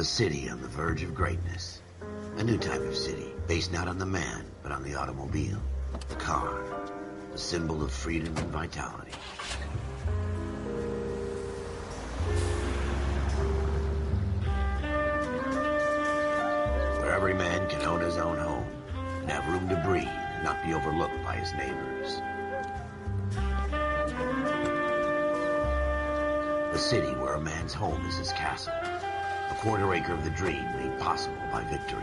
A city on the verge of greatness. A new type of city, based not on the man, but on the automobile. The car. The symbol of freedom and vitality. Where every man can own his own home, and have room to breathe, and not be overlooked by his neighbors. A city where a man's home is his castle. A quarter acre of the dream made possible by victory.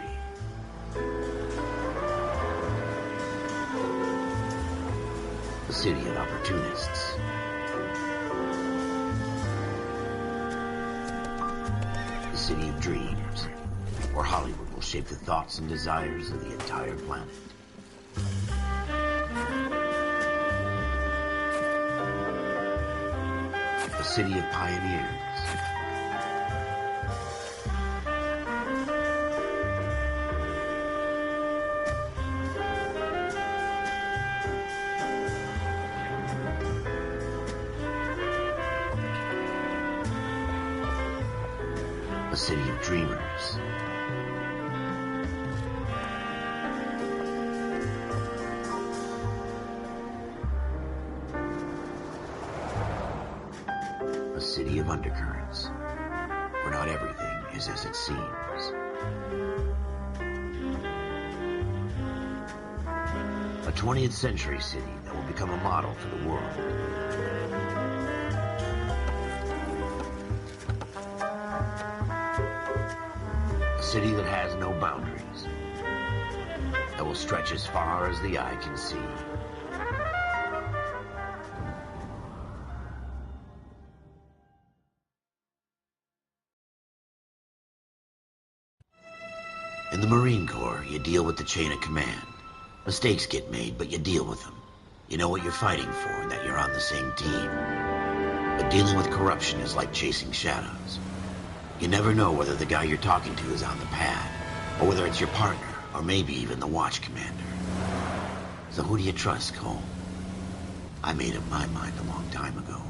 A city of opportunists. A city of dreams, where Hollywood will shape the thoughts and desires of the entire planet. A city of pioneers. A city of dreamers. A city of undercurrents, where not everything is as it seems. A 20th century city that will become a model for the world. A city that has no boundaries, that will stretch as far as the eye can see. In the Marine Corps, you deal with the chain of command. Mistakes get made, but you deal with them. You know what you're fighting for and that you're on the same team. But dealing with corruption is like chasing shadows. You never know whether the guy you're talking to is on the pad, or whether it's your partner, or maybe even the watch commander. So who do you trust, Cole? I made up my mind a long time ago.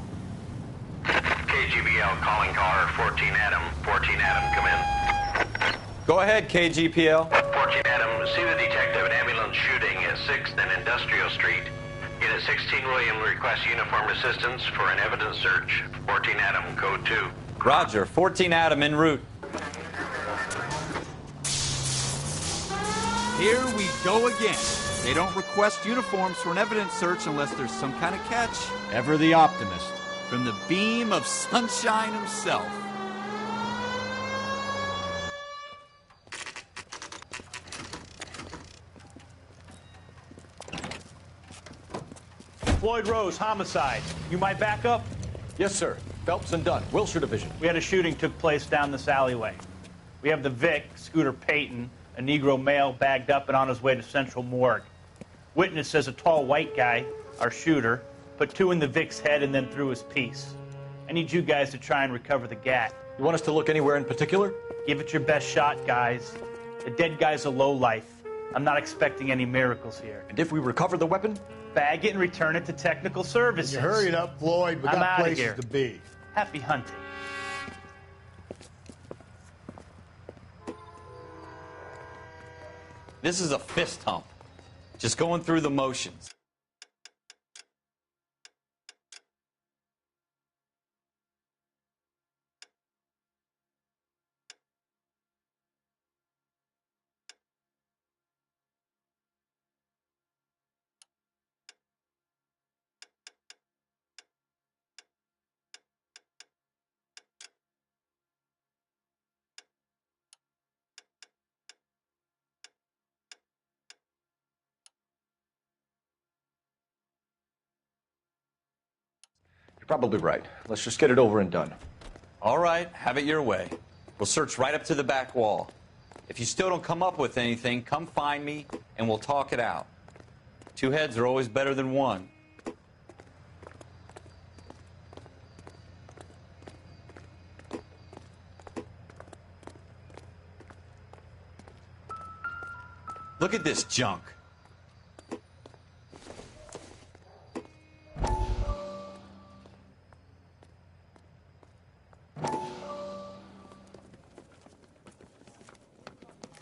KGBL calling caller 14 Adam. 14 Adam, come in. Go ahead, KGPL. 14 Adam, see the detective, an ambulance shooting at 6th and Industrial Street. Unit 16 William requests uniformed assistance for an evidence search. 14 Adam, code 2. Roger, 14 Adam en route. Here we go again. They don't request uniforms for an evidence search unless there's some kind of catch. Ever the optimist. From the beam of sunshine himself. Floyd Rose, homicide. You might back up? Yes, sir. Phelps and Dunn, Wilshire Division. We had a shooting took place down this alleyway. We have the Vic, Scooter Payton, a Negro male bagged up and on his way to Central Morgue. Witness says a tall white guy, our shooter, put 2 in the Vic's head and then threw his piece. I need you guys to try and recover the gat. You want us to look anywhere in particular? Give it your best shot, guys. The dead guy's a lowlife. I'm not expecting any miracles here. And if we recover the weapon? Bag it and return it to technical services. You hurry it up, Floyd. We I'm got outta places here. to be. Happy hunting. This is a fist hump. Just going through the motions. Probably right. Let's just get it over and done. All right, have it your way. We'll search right up to the back wall. If you still don't come up with anything, come find me and we'll talk it out. 2 heads are always better than 1. Look at this junk.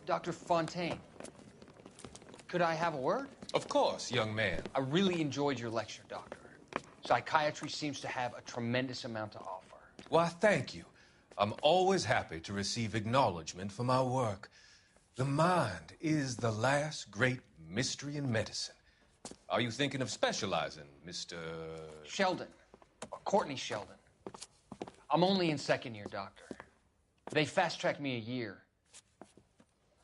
Dr. Fontaine, could I have a word? Of course, young man. I really enjoyed your lecture, Doctor. Psychiatry seems to have a tremendous amount to offer. Why, thank you. I'm always happy to receive acknowledgement for my work. The mind is the last great mystery in medicine. Are you thinking of specializing, Mr. Sheldon, or Courtney Sheldon. I'm only in second year, Doctor. They fast-tracked me a year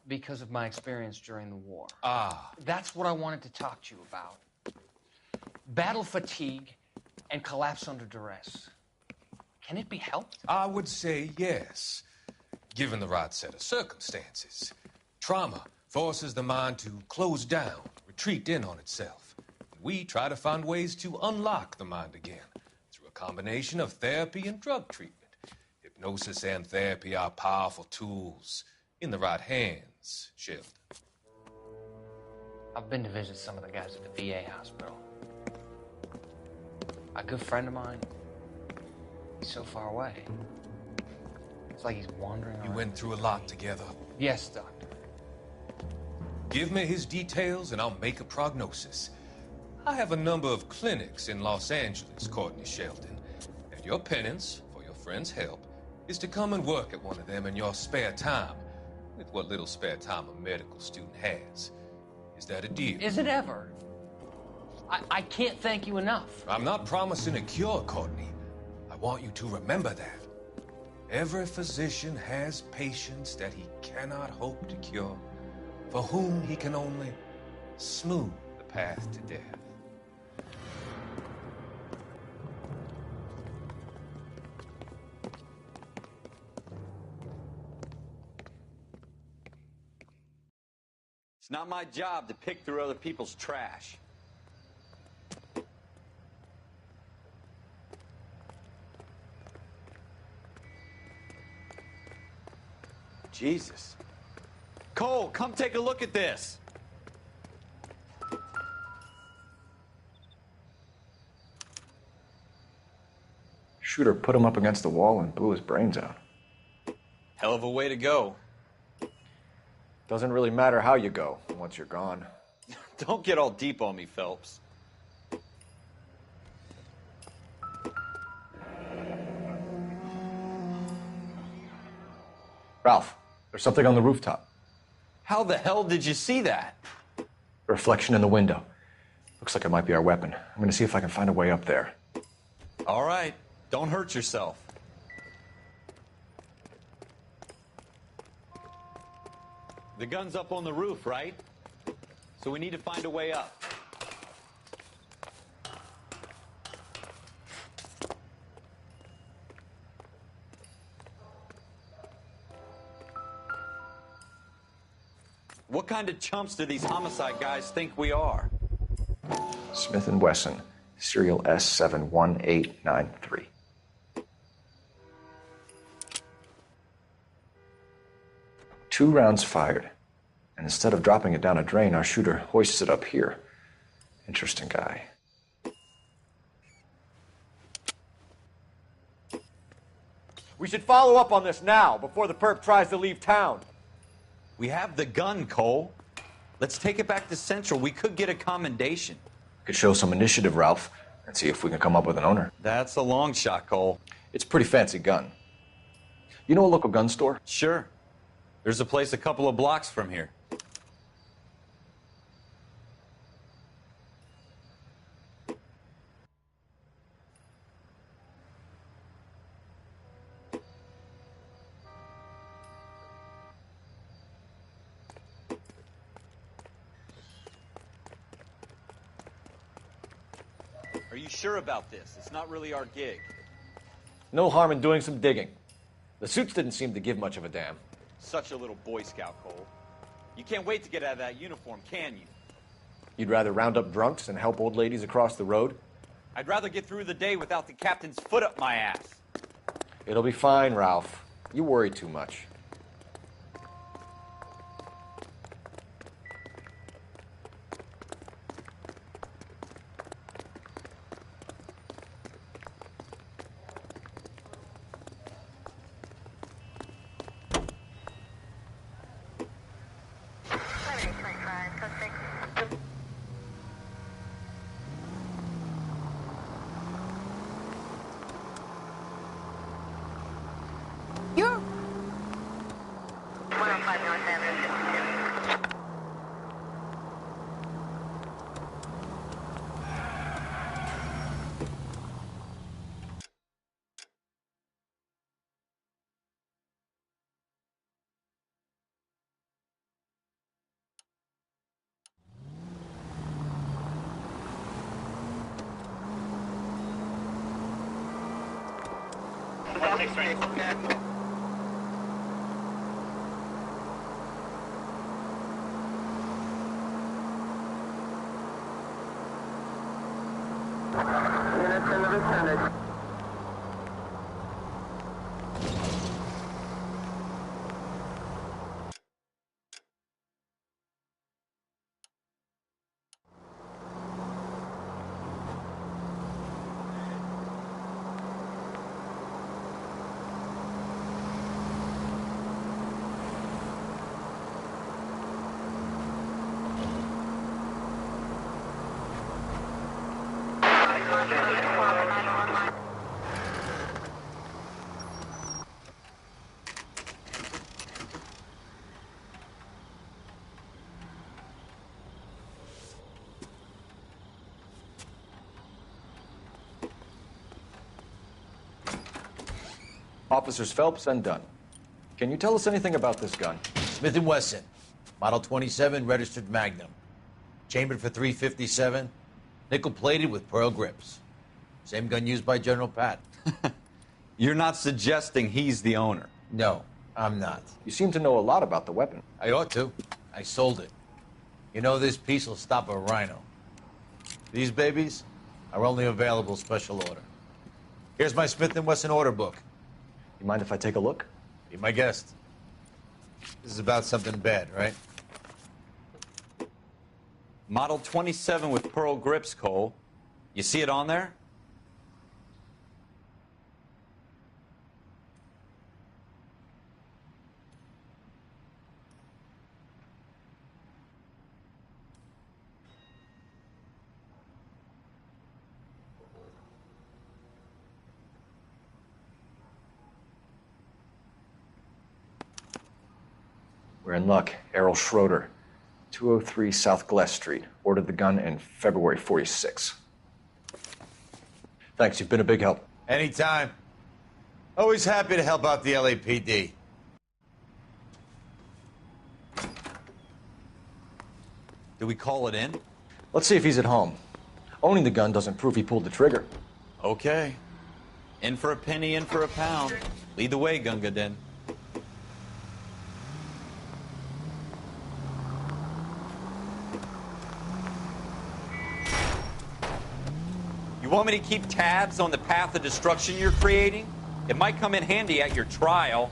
because of my experience during the war. Ah. That's what I wanted to talk to you about. Battle fatigue and collapse under duress. Can it be helped? I would say yes, given the right set of circumstances. Trauma forces the mind to close down, retreat in on itself. We try to find ways to unlock the mind again through a combination of therapy and drug treatment. Hypnosis and therapy are powerful tools in the right hands, Sheldon. I've been to visit some of the guys at the VA hospital. A good friend of mine, he's so far away. It's like he's wandering around. You went through a lot together. Yes, Doctor. Give me his details and I'll make a prognosis. I have a number of clinics in Los Angeles, Courtney Sheldon, and your penance for your friend's help is to come and work at one of them in your spare time, with what little spare time a medical student has. Is that a deal? Is it ever? I can't thank you enough. I'm not promising a cure, Courtney. I want you to remember that. Every physician has patients that he cannot hope to cure, for whom he can only smooth the path to death. It's not my job to pick through other people's trash. Jesus. Cole, come take a look at this. Shooter put him up against the wall and blew his brains out. Hell of a way to go. Doesn't really matter how you go once you're gone. Don't get all deep on me, Phelps. Ralph, there's something on the rooftop. How the hell did you see that? A reflection in the window. Looks like it might be our weapon. I'm gonna see if I can find a way up there. All right, don't hurt yourself. The gun's up on the roof, right? So we need to find a way up. What kind of chumps do these homicide guys think we are? Smith & Wesson, serial S71893. Two rounds fired, and instead of dropping it down a drain, our shooter hoists it up here. Interesting guy. We should follow up on this now, before the perp tries to leave town. We have the gun, Cole. Let's take it back to Central. We could get a commendation. Could show some initiative, Ralph, and see if we can come up with an owner. That's a long shot, Cole. It's a pretty fancy gun. You know a local gun store? Sure. There's a place a couple of blocks from here. Are you sure about this? It's not really our gig. No harm in doing some digging. The suits didn't seem to give much of a damn. Such a little Boy Scout, Cole. You can't wait to get out of that uniform, can you? You'd rather round up drunks and help old ladies across the road? I'd rather get through the day without the captain's foot up my ass. It'll be fine, Ralph. You worry too much. Officers Phelps and Dunn. Can you tell us anything about this gun? Smith & Wesson, Model 27, registered Magnum. Chambered for .357, nickel-plated with pearl grips. Same gun used by General Patton. You're not suggesting he's the owner? No, I'm not. You seem to know a lot about the weapon. I ought to. I sold it. You know, this piece will stop a rhino. These babies are only available special order. Here's my Smith & Wesson order book. You mind if I take a look? Be my guest. This is about something bad, right? Model 27 with pearl grips, Cole. You see it on there? We're in luck. Errol Schroeder, 203 South Glass Street. Ordered the gun in February '46. Thanks, you've been a big help. Anytime. Always happy to help out the LAPD. Do we call it in? Let's see if he's at home. Owning the gun doesn't prove he pulled the trigger. Okay. In for a penny, in for a pound. Lead the way, Gunga Din. You want me to keep tabs on the path of destruction you're creating? It might come in handy at your trial.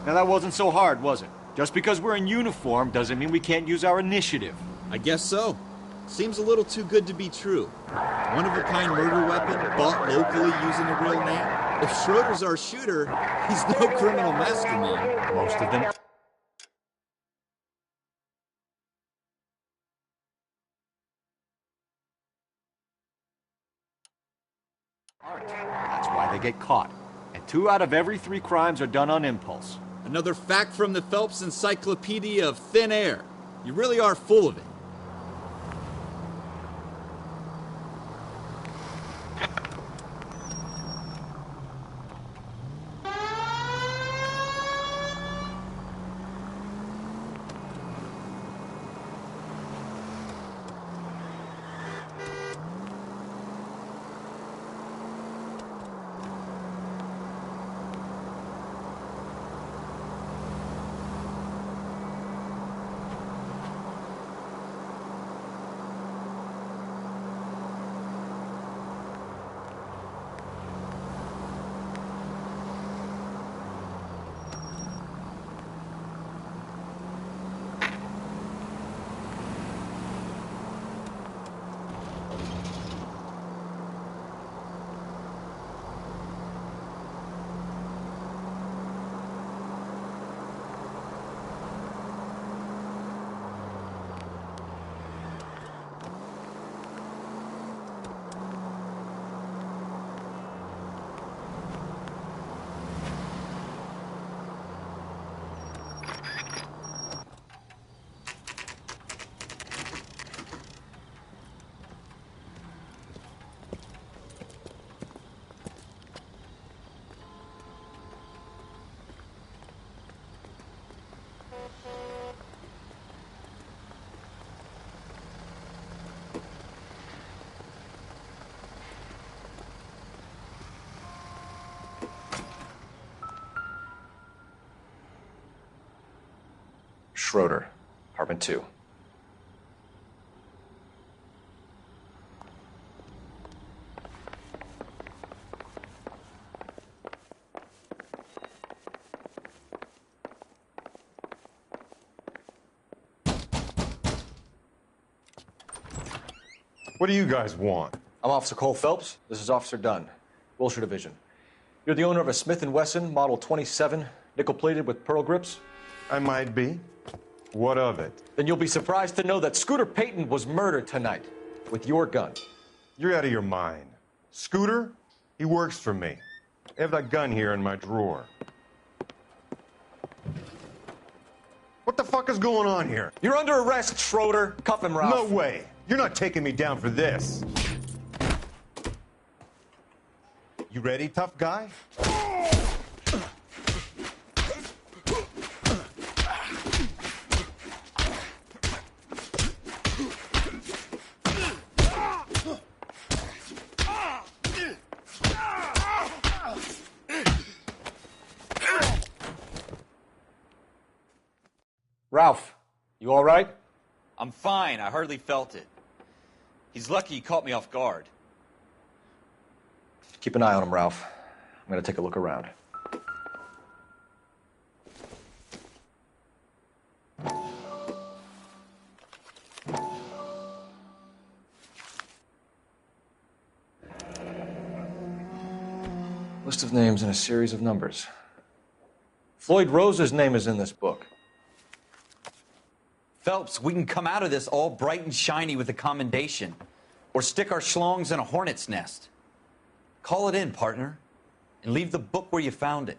Now that wasn't so hard, was it? Just because we're in uniform doesn't mean we can't use our initiative. I guess so. Seems a little too good to be true. One-of-a-kind murder weapon, bought locally using a real name. If Schroeder's our shooter, he's no criminal mastermind. Most of them. Aren't. That's why they get caught. And 2 out of every 3 crimes are done on impulse. Another fact from the Phelps Encyclopedia of Thin Air. You really are full of it. Schroeder, apartment 2. What do you guys want? I'm Officer Cole Phelps. This is Officer Dunn, Wilshire Division. You're the owner of a Smith & Wesson Model 27, nickel-plated with pearl grips? I might be. What of it? Then you'll be surprised to know that Scooter Payton was murdered tonight with your gun. You're out of your mind. Scooter? He works for me. I have that gun here in my drawer. What the fuck is going on here? You're under arrest, Schroeder. Cuff him, Ralph. No way. You're not taking me down for this. You ready, tough guy? Ralph, you all right? I'm fine. I hardly felt it. He's lucky he caught me off guard. Keep an eye on him, Ralph. I'm going to take a look around. List of names and a series of numbers. Floyd Rose's name is in this book. Phelps, we can come out of this all bright and shiny with a commendation. Or stick our schlongs in a hornet's nest. Call it in, partner. And leave the book where you found it.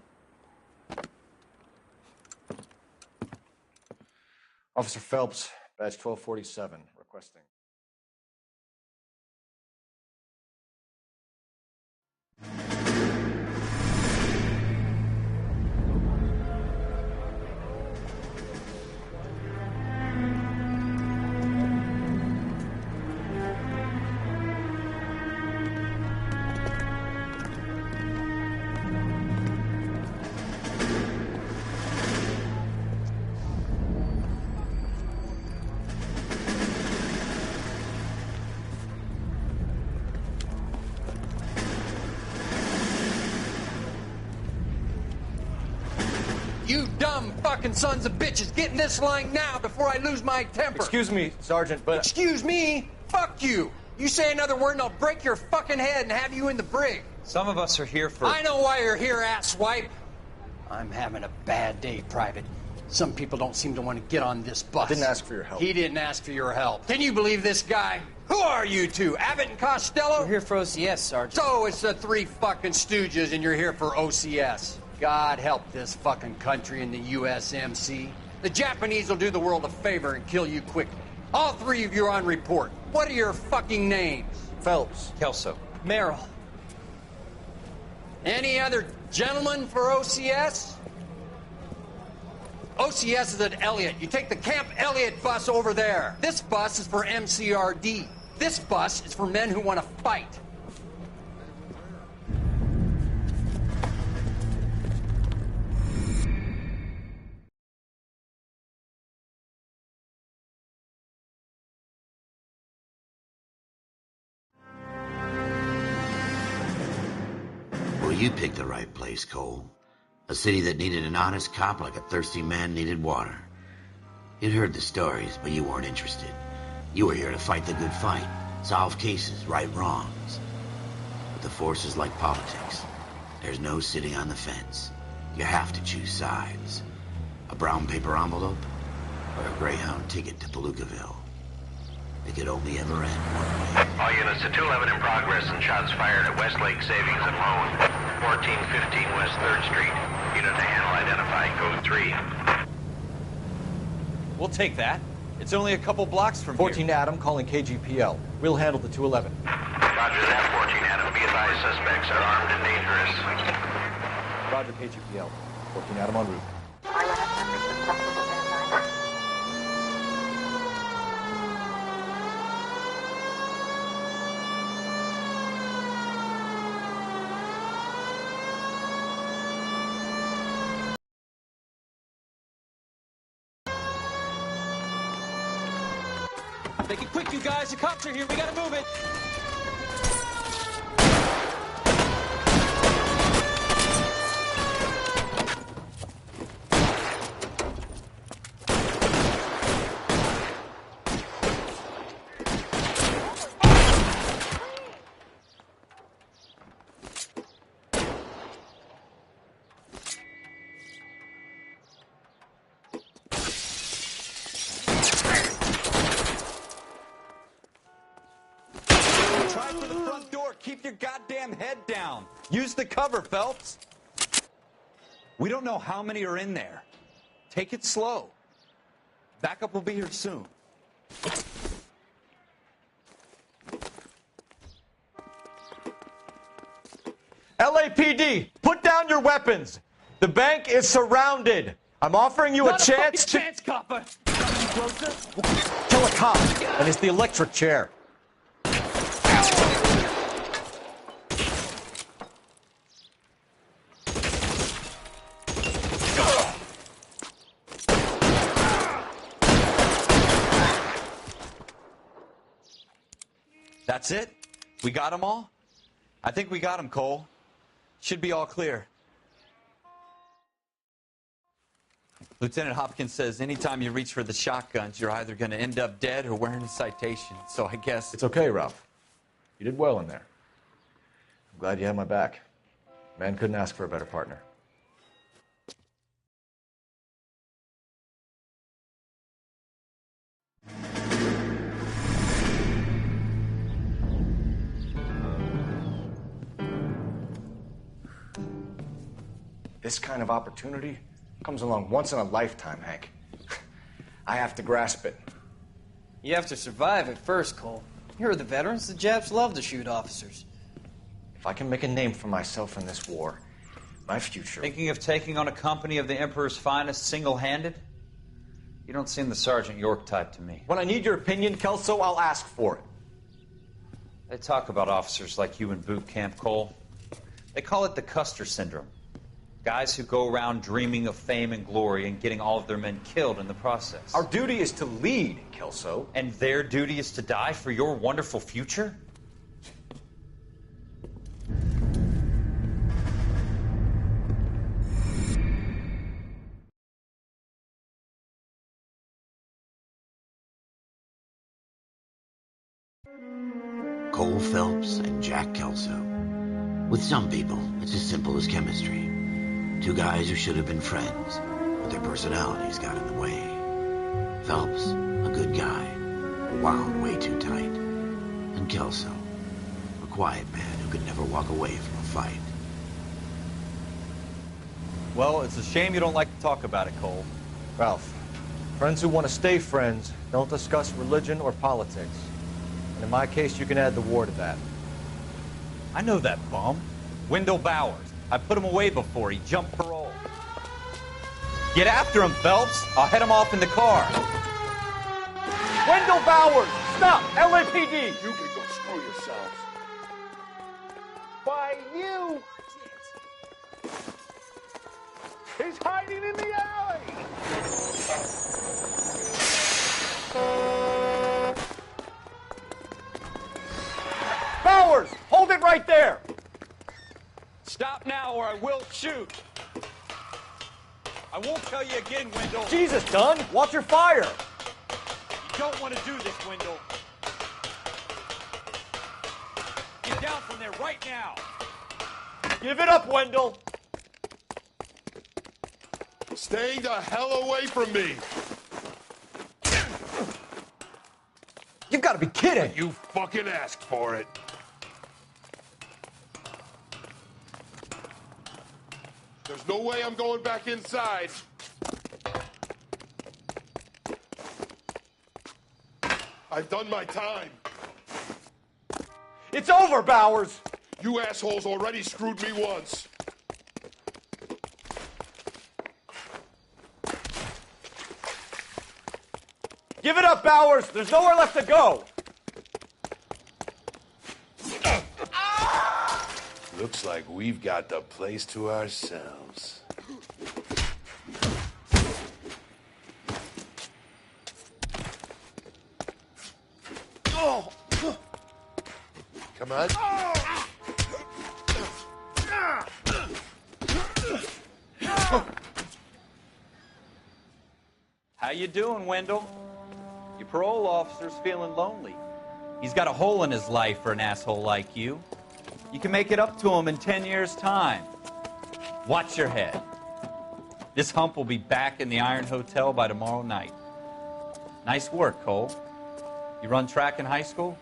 Officer Phelps, badge 1247, requesting. You dumb fucking sons of bitches, get in this line now before I lose my temper. Excuse me, Sergeant, but... Excuse me? Fuck you. You say another word and I'll break your fucking head and have you in the brig. Some of us are here for... I know why you're here, asswipe. I'm having a bad day, Private. Some people don't seem to want to get on this bus. I didn't ask for your help. He didn't ask for your help. Can you believe this guy? Who are you two? Abbott and Costello? We're here for OCS, Sergeant. So it's the three fucking stooges and you're here for OCS. God help this fucking country and the USMC. The Japanese will do the world a favor and kill you quickly. All three of you are on report. What are your fucking names? Phelps. Kelso. Merrill. Any other gentlemen for OCS? OCS is at Elliott. You take the Camp Elliott bus over there. This bus is for MCRD. This bus is for men who want to fight. Well, you picked the right place, Cole. A city that needed an honest cop like a thirsty man needed water. You'd heard the stories, but you weren't interested. You were here to fight the good fight, solve cases, right wrongs. But the force is like politics. There's no sitting on the fence. You have to choose sides. A brown paper envelope or a Greyhound ticket to Palookaville. It could only ever end one way. All units to 211 in progress and shots fired at Westlake Savings and Loan, 1415 West 3rd Street. Unit to handle identified, code 3. We'll take that. It's only a couple blocks from 14 here. Adam calling KGPL. We'll handle the 211. Roger that, 14 Adam. Be advised, suspects are armed and dangerous. Roger, KGPL. 14 Adam en route. Make it quick, you guys. The cops are here. We gotta move it. Keep your goddamn head down. Use the cover, Phelps. We don't know how many are in there. Take it slow. Backup will be here soon. LAPD, put down your weapons. The bank is surrounded. I'm offering you a chance to... chance, copper. Kill a cop, and it's the electric chair. That's it? We got them all? I think we got them, Cole. Should be all clear. Lieutenant Hopkins says anytime you reach for the shotguns, you're either going to end up dead or wearing a citation. So I guess... It's okay, Ralph. You did well in there. I'm glad you had my back. Man couldn't ask for a better partner. This kind of opportunity comes along once in a lifetime, Hank. I have to grasp it. You have to survive it first, Cole. Here are the veterans. The Japs love to shoot officers. If I can make a name for myself in this war, my future... Thinking of taking on a company of the Emperor's finest single-handed? You don't seem the Sergeant York type to me. When I need your opinion, Kelso, I'll ask for it. They talk about officers like you in boot camp, Cole. They call it the Custer syndrome. Guys who go around dreaming of fame and glory and getting all of their men killed in the process. Our duty is to lead, Kelso. And their duty is to die for your wonderful future? Cole Phelps and Jack Kelso. With some people, it's as simple as chemistry. Two guys who should have been friends, but their personalities got in the way. Phelps, a good guy, wound way too tight. And Kelso, a quiet man who could never walk away from a fight. Well, it's a shame you don't like to talk about it, Cole. Ralph, friends who want to stay friends don't discuss religion or politics. And in my case, you can add the war to that. I know that bum. Wendell Bowers. I put him away before. He jumped parole. Get after him, Phelps. I'll head him off in the car. Wendell Bowers! Stop! LAPD! You can go screw yourselves. Why, you... He's hiding in the alley! Bowers! Hold it right there! Stop now or I will shoot. I won't tell you again, Wendell. Jesus, Dunn! Watch your fire! You don't want to do this, Wendell. Get down from there right now. Give it up, Wendell! Stay the hell away from me! You've got to be kidding! You fucking asked for it. There's no way I'm going back inside. I've done my time. It's over, Bowers! You assholes already screwed me once. Give it up, Bowers! There's nowhere left to go! Looks like we've got the place to ourselves. Come on. How you doing, Wendell? Your parole officer's feeling lonely. He's got a hole in his life for an asshole like you. You can make it up to him in 10 years' time. Watch your head. This hump will be back in the Iron Hotel by tomorrow night. Nice work, Cole. You run track in high school?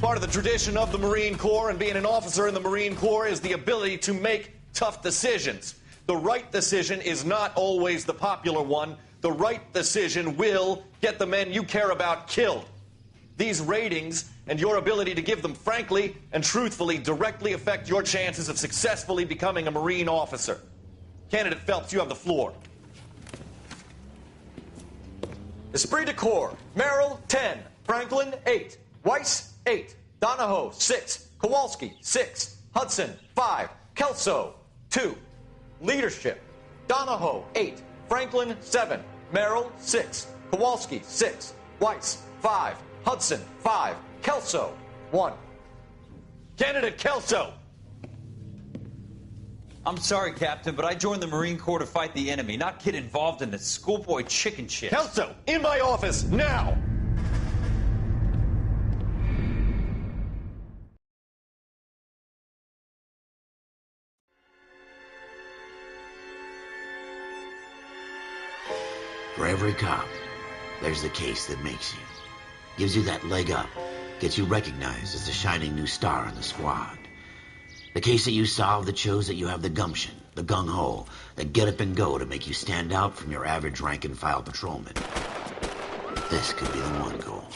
Part of the tradition of the Marine Corps and being an officer in the Marine Corps is the ability to make tough decisions. The right decision is not always the popular one. The right decision will get the men you care about killed. These ratings and your ability to give them frankly and truthfully directly affect your chances of successfully becoming a Marine officer. Candidate Phelps, you have the floor. Esprit de Corps, Merrill, 10. Franklin, 8. Weiss, 8. Donahoe, 6. Kowalski, 6. Hudson, 5. Kelso, 2. Leadership, Donahoe, 8. Franklin, 7. Merrill, 6. Kowalski, 6. Weiss, 5. Hudson, 5. Kelso, 1. Candidate Kelso. I'm sorry, Captain, but I joined the Marine Corps to fight the enemy, not get involved in this schoolboy chicken shit. Kelso, in my office, now! For every cop, there's the case that makes you. Gives you that leg up. Gets you recognized as the shining new star in the squad. The case that you solve that shows that you have the gumption, the gung-ho, the get up and go to make you stand out from your average rank-and-file patrolman. This could be the one, Cole.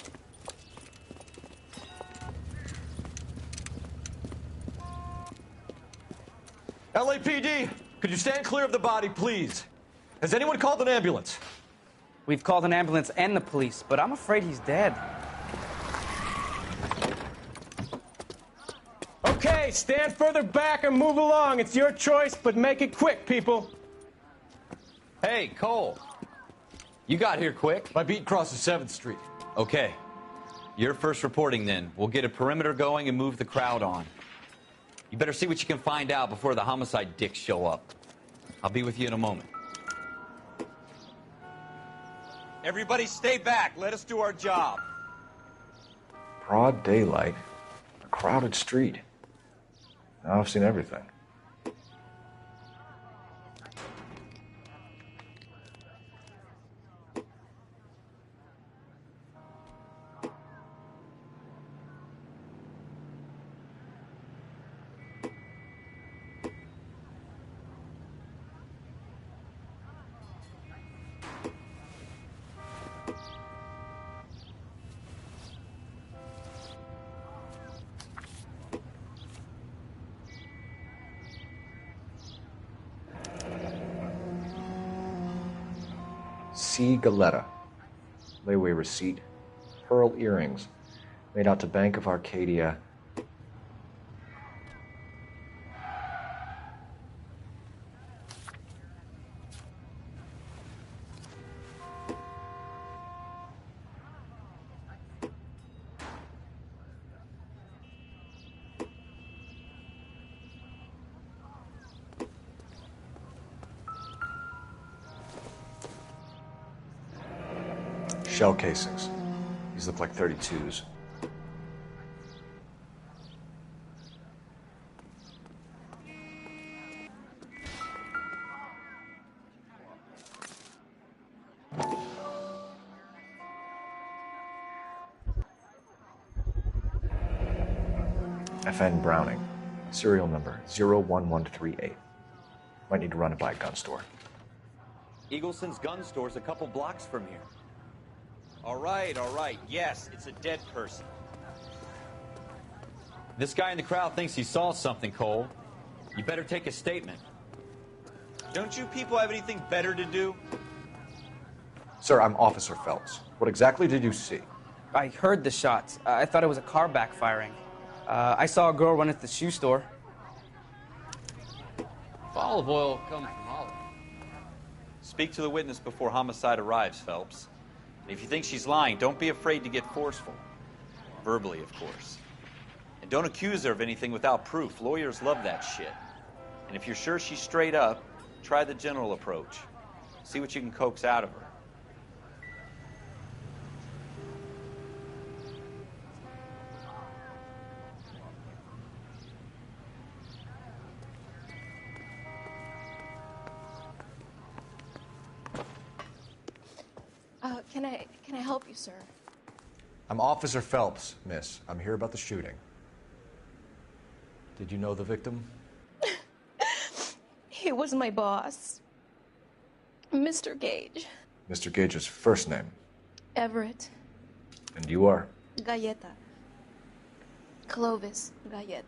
LAPD, could you stand clear of the body, please? Has anyone called an ambulance? We've called an ambulance and the police, but I'm afraid he's dead. Okay, stand further back and move along. It's your choice, but make it quick, people. Hey, Cole. You got here quick. My beat crosses 7th Street. Okay. You're first reporting then. We'll get a perimeter going and move the crowd on. You better see what you can find out before the homicide dicks show up. I'll be with you in a moment. Everybody stay back. Let us do our job. Broad daylight, a crowded street. Now I've seen everything. C. Galetta. Layaway receipt. Pearl earrings. Made out to Bank of Arcadia. Shell casings. These look like 32s. FN Browning. Serial number 01138. Might need to run it by a gun store. Eagleson's gun store's a couple blocks from here. All right. Yes, it's a dead person. This guy in the crowd thinks he saw something, Cole. You better take a statement. Don't you people have anything better to do? Sir, I'm Officer Phelps. What exactly did you see? I heard the shots. I thought it was a car backfiring. I saw a girl run at the shoe store. Follow olive oil comes from olive. Speak to the witness before homicide arrives, Phelps. And if you think she's lying, don't be afraid to get forceful. Verbally, of course. And don't accuse her of anything without proof. Lawyers love that shit. And if you're sure she's straight up, try the general approach. See what you can coax out of her. Can I help you, sir? I'm Officer Phelps, miss. I'm here about the shooting. Did you know the victim? He was my boss, Mr. Gage. Mr. Gage's first name. Everett. And you are? Galleta. Clovis Galleta.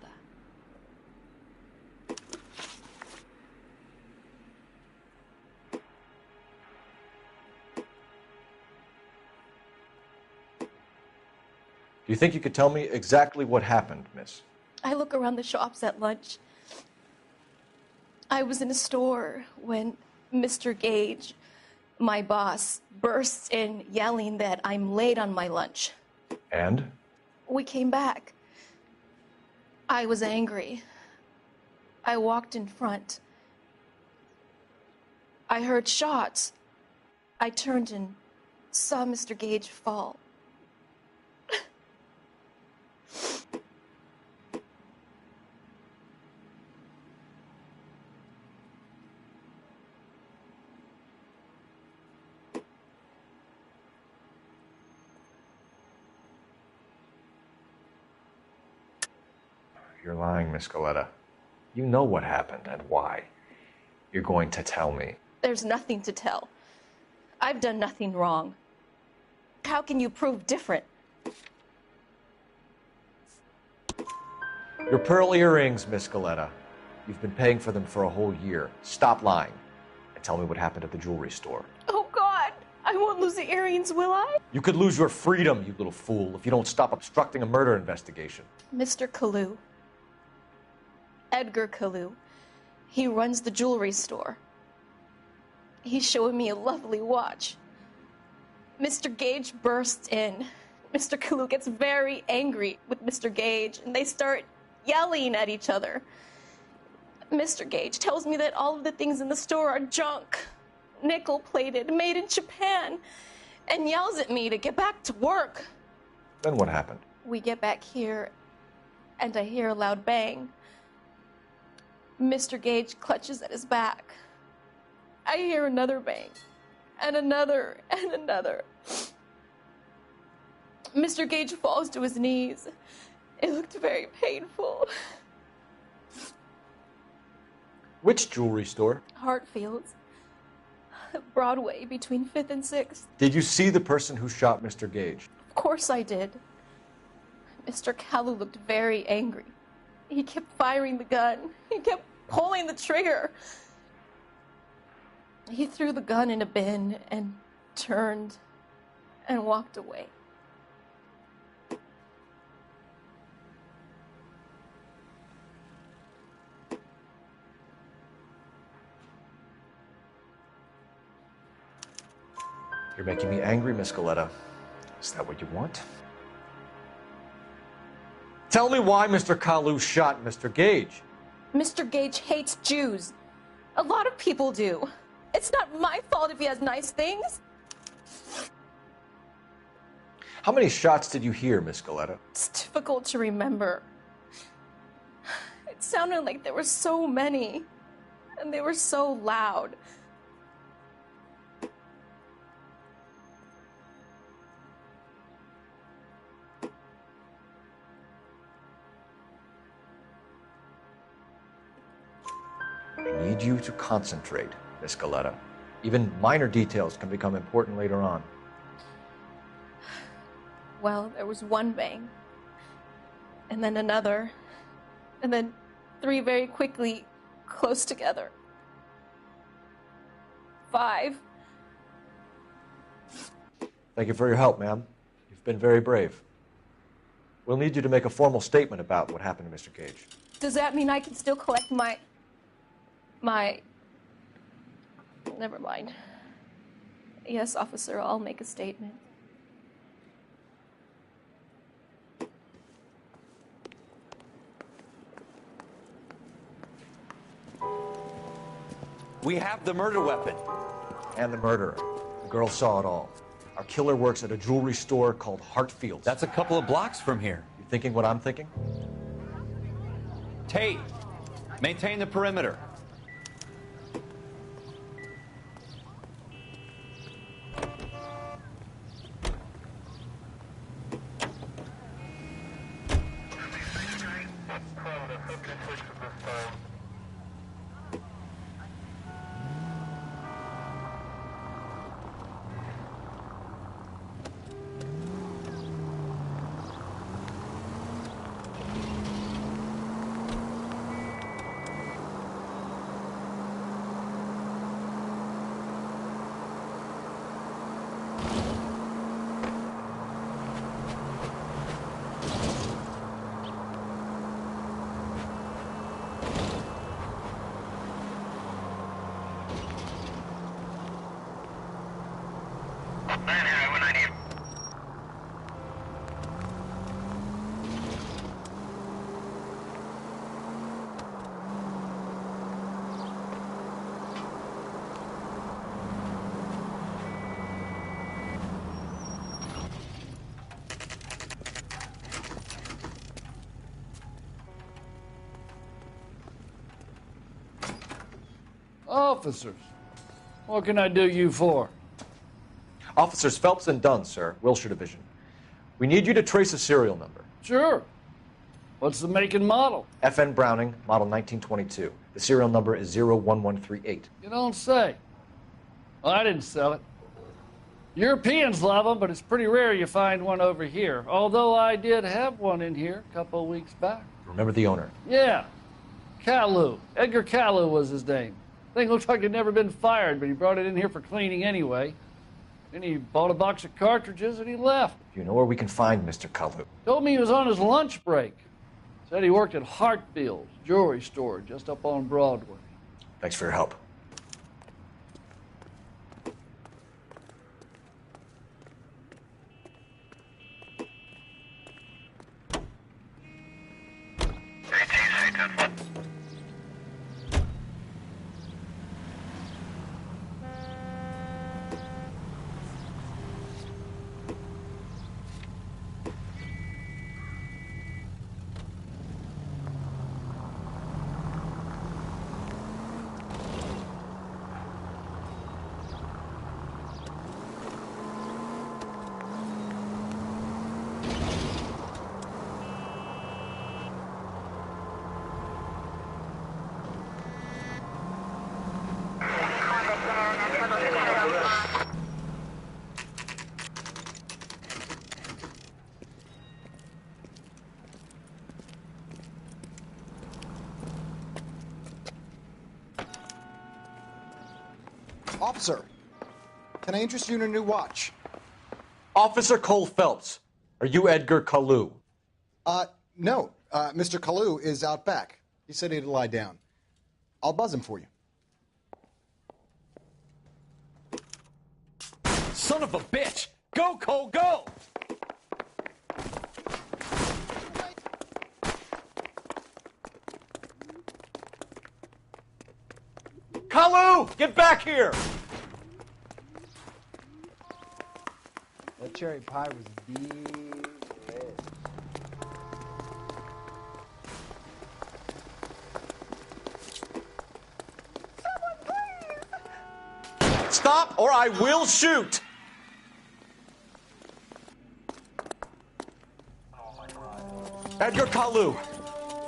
Do you think you could tell me exactly what happened, miss? I look around the shops at lunch. I was in a store when Mr. Gage, my boss, bursts in yelling that I'm late on my lunch. And? We came back. I was angry. I walked in front. I heard shots. I turned and saw Mr. Gage fall. You're lying, Miss Galleta. You know what happened and why. You're going to tell me. There's nothing to tell. I've done nothing wrong. How can you prove different? Your pearl earrings, Miss Galleta. You've been paying for them for a whole year. Stop lying and tell me what happened at the jewelry store. Oh, God! I won't lose the earrings, will I? You could lose your freedom, you little fool, if you don't stop obstructing a murder investigation. Mr. Kalu. Edgar Kalu. He runs the jewelry store. He's showing me a lovely watch. Mr. Gage bursts in. Mr. Kalu gets very angry with Mr. Gage, and they start yelling at each other. Mr. Gage tells me that all of the things in the store are junk, nickel-plated, made in Japan, and yells at me to get back to work. Then what happened? We get back here, and I hear a loud bang. Mr. Gage clutches at his back. I hear another bang, and another, and another. Mr. Gage falls to his knees. It looked very painful. Which jewelry store? Hartfield's. Broadway, between 5th and 6th. Did you see the person who shot Mr. Gage? Of course I did. Mr. Kalu looked very angry. He kept firing the gun. He kept pulling the trigger. He threw the gun in a bin and turned and walked away. You're making me angry, Miss Galleta. Is that what you want? Tell me why Mr. Kalu shot Mr. Gage. Mr. Gage hates Jews. A lot of people do. It's not my fault if he has nice things. How many shots did you hear, Miss Galleta? It's difficult to remember. It sounded like there were so many, and they were so loud. I need you to concentrate, Miss Galleta. Even minor details can become important later on. Well, there was one bang, and then another, and then 3 very quickly, close together. 5. Thank you for your help, ma'am. You've been very brave. We'll need you to make a formal statement about what happened to Mr. Gage. Does that mean I can still collect my Never mind. Yes, officer, I'll make a statement. We have the murder weapon. And the murderer. The girl saw it all. Our killer works at a jewelry store called Hartfield's. That's a couple of blocks from here. You thinking what I'm thinking? Tate, maintain the perimeter. Officers, what can I do you for? Officers Phelps and Dunn, sir, Wilshire Division. We need you to trace a serial number. Sure. What's the make and model? FN Browning, model 1922. The serial number is 01138. You don't say. Well, I didn't sell it. Europeans love them, but it's pretty rare you find one over here. Although I did have one in here a couple of weeks back. Remember the owner? Yeah. Caillou. Edgar Caillou was his name. Thing looks like it'd never been fired, but he brought it in here for cleaning anyway. Then he bought a box of cartridges and he left. You know where we can find Mr. Kalu? Told me he was on his lunch break. Said he worked at Hartfield's jewelry store just up on Broadway. Thanks for your help. Officer, can I interest you in a new watch? Officer Cole Phelps, are you Edgar Kalu? No. Mr. Kalu is out back. He said he'd lie down. I'll buzz him for you. Son of a bitch! Go, Cole, go! Kalu, get back here! That cherry pie was delicious. Stop or I will shoot! Edgar Kalu,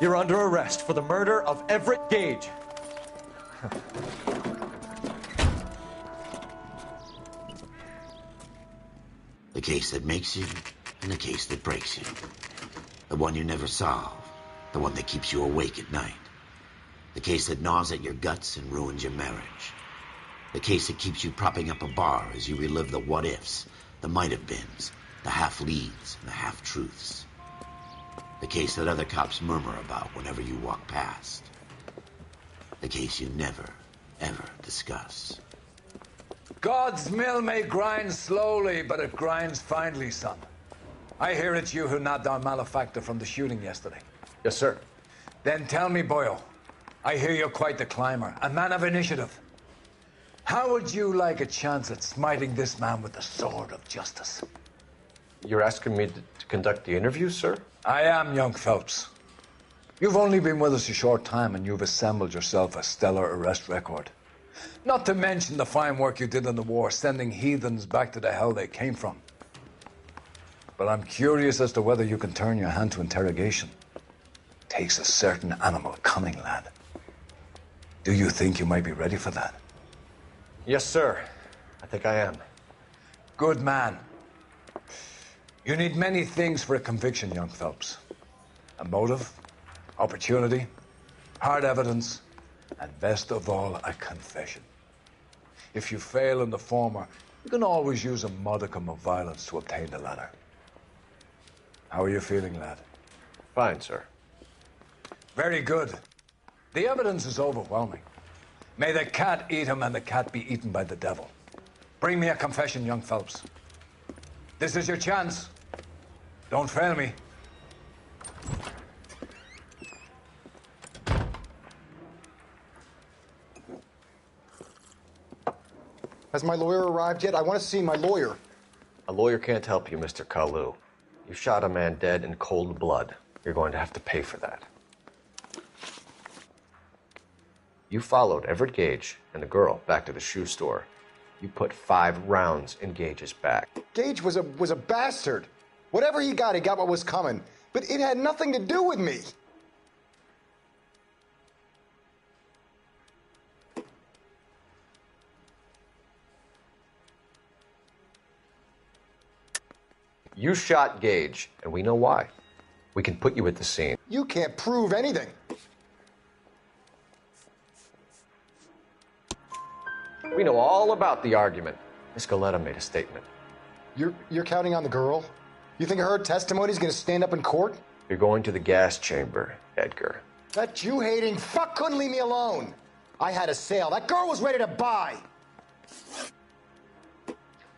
you're under arrest for the murder of Everett Gage. The case that makes you and the case that breaks you. The one you never solve. The one that keeps you awake at night. The case that gnaws at your guts and ruins your marriage. The case that keeps you propping up a bar as you relive the what-ifs, the might-have-beens, the half-leads, and the half-truths. The case that other cops murmur about whenever you walk past. A case you never, ever discuss. God's mill may grind slowly, but it grinds finely, son. I hear it's you who nabbed our malefactor from the shooting yesterday. Yes, sir. Then tell me, Boyle, I hear you're quite the climber, a man of initiative. How would you like a chance at smiting this man with the sword of justice? You're asking me to conduct the interview, sir? I am, young Phelps. You've only been with us a short time and you've assembled yourself a stellar arrest record. Not to mention the fine work you did in the war, sending heathens back to the hell they came from. But I'm curious as to whether you can turn your hand to interrogation. Takes a certain animal cunning, lad. Do you think you might be ready for that? Yes, sir. I think I am. Good man. You need many things for a conviction, young Phelps. A motive, opportunity, hard evidence, and best of all, a confession. If you fail in the former, you can always use a modicum of violence to obtain the latter. How are you feeling, lad? Fine, sir. Very good. The evidence is overwhelming. May the cat eat him and the cat be eaten by the devil. Bring me a confession, young Phelps. This is your chance. Don't fail me. Has my lawyer arrived yet? I want to see my lawyer. A lawyer can't help you, Mr. Kalu. You shot a man dead in cold blood. You're going to have to pay for that. You followed Everett Gage and the girl back to the shoe store. You put 5 rounds in Gage's back. Gage was a bastard. Whatever he got what was coming. But it had nothing to do with me. You shot Gage, and we know why. We can put you at the scene. You can't prove anything. We know all about the argument. Miss Galetta made a statement. You're counting on the girl? You think her testimony's gonna stand up in court? You're going to the gas chamber, Edgar. That Jew-hating fuck couldn't leave me alone. I had a sale. That girl was ready to buy.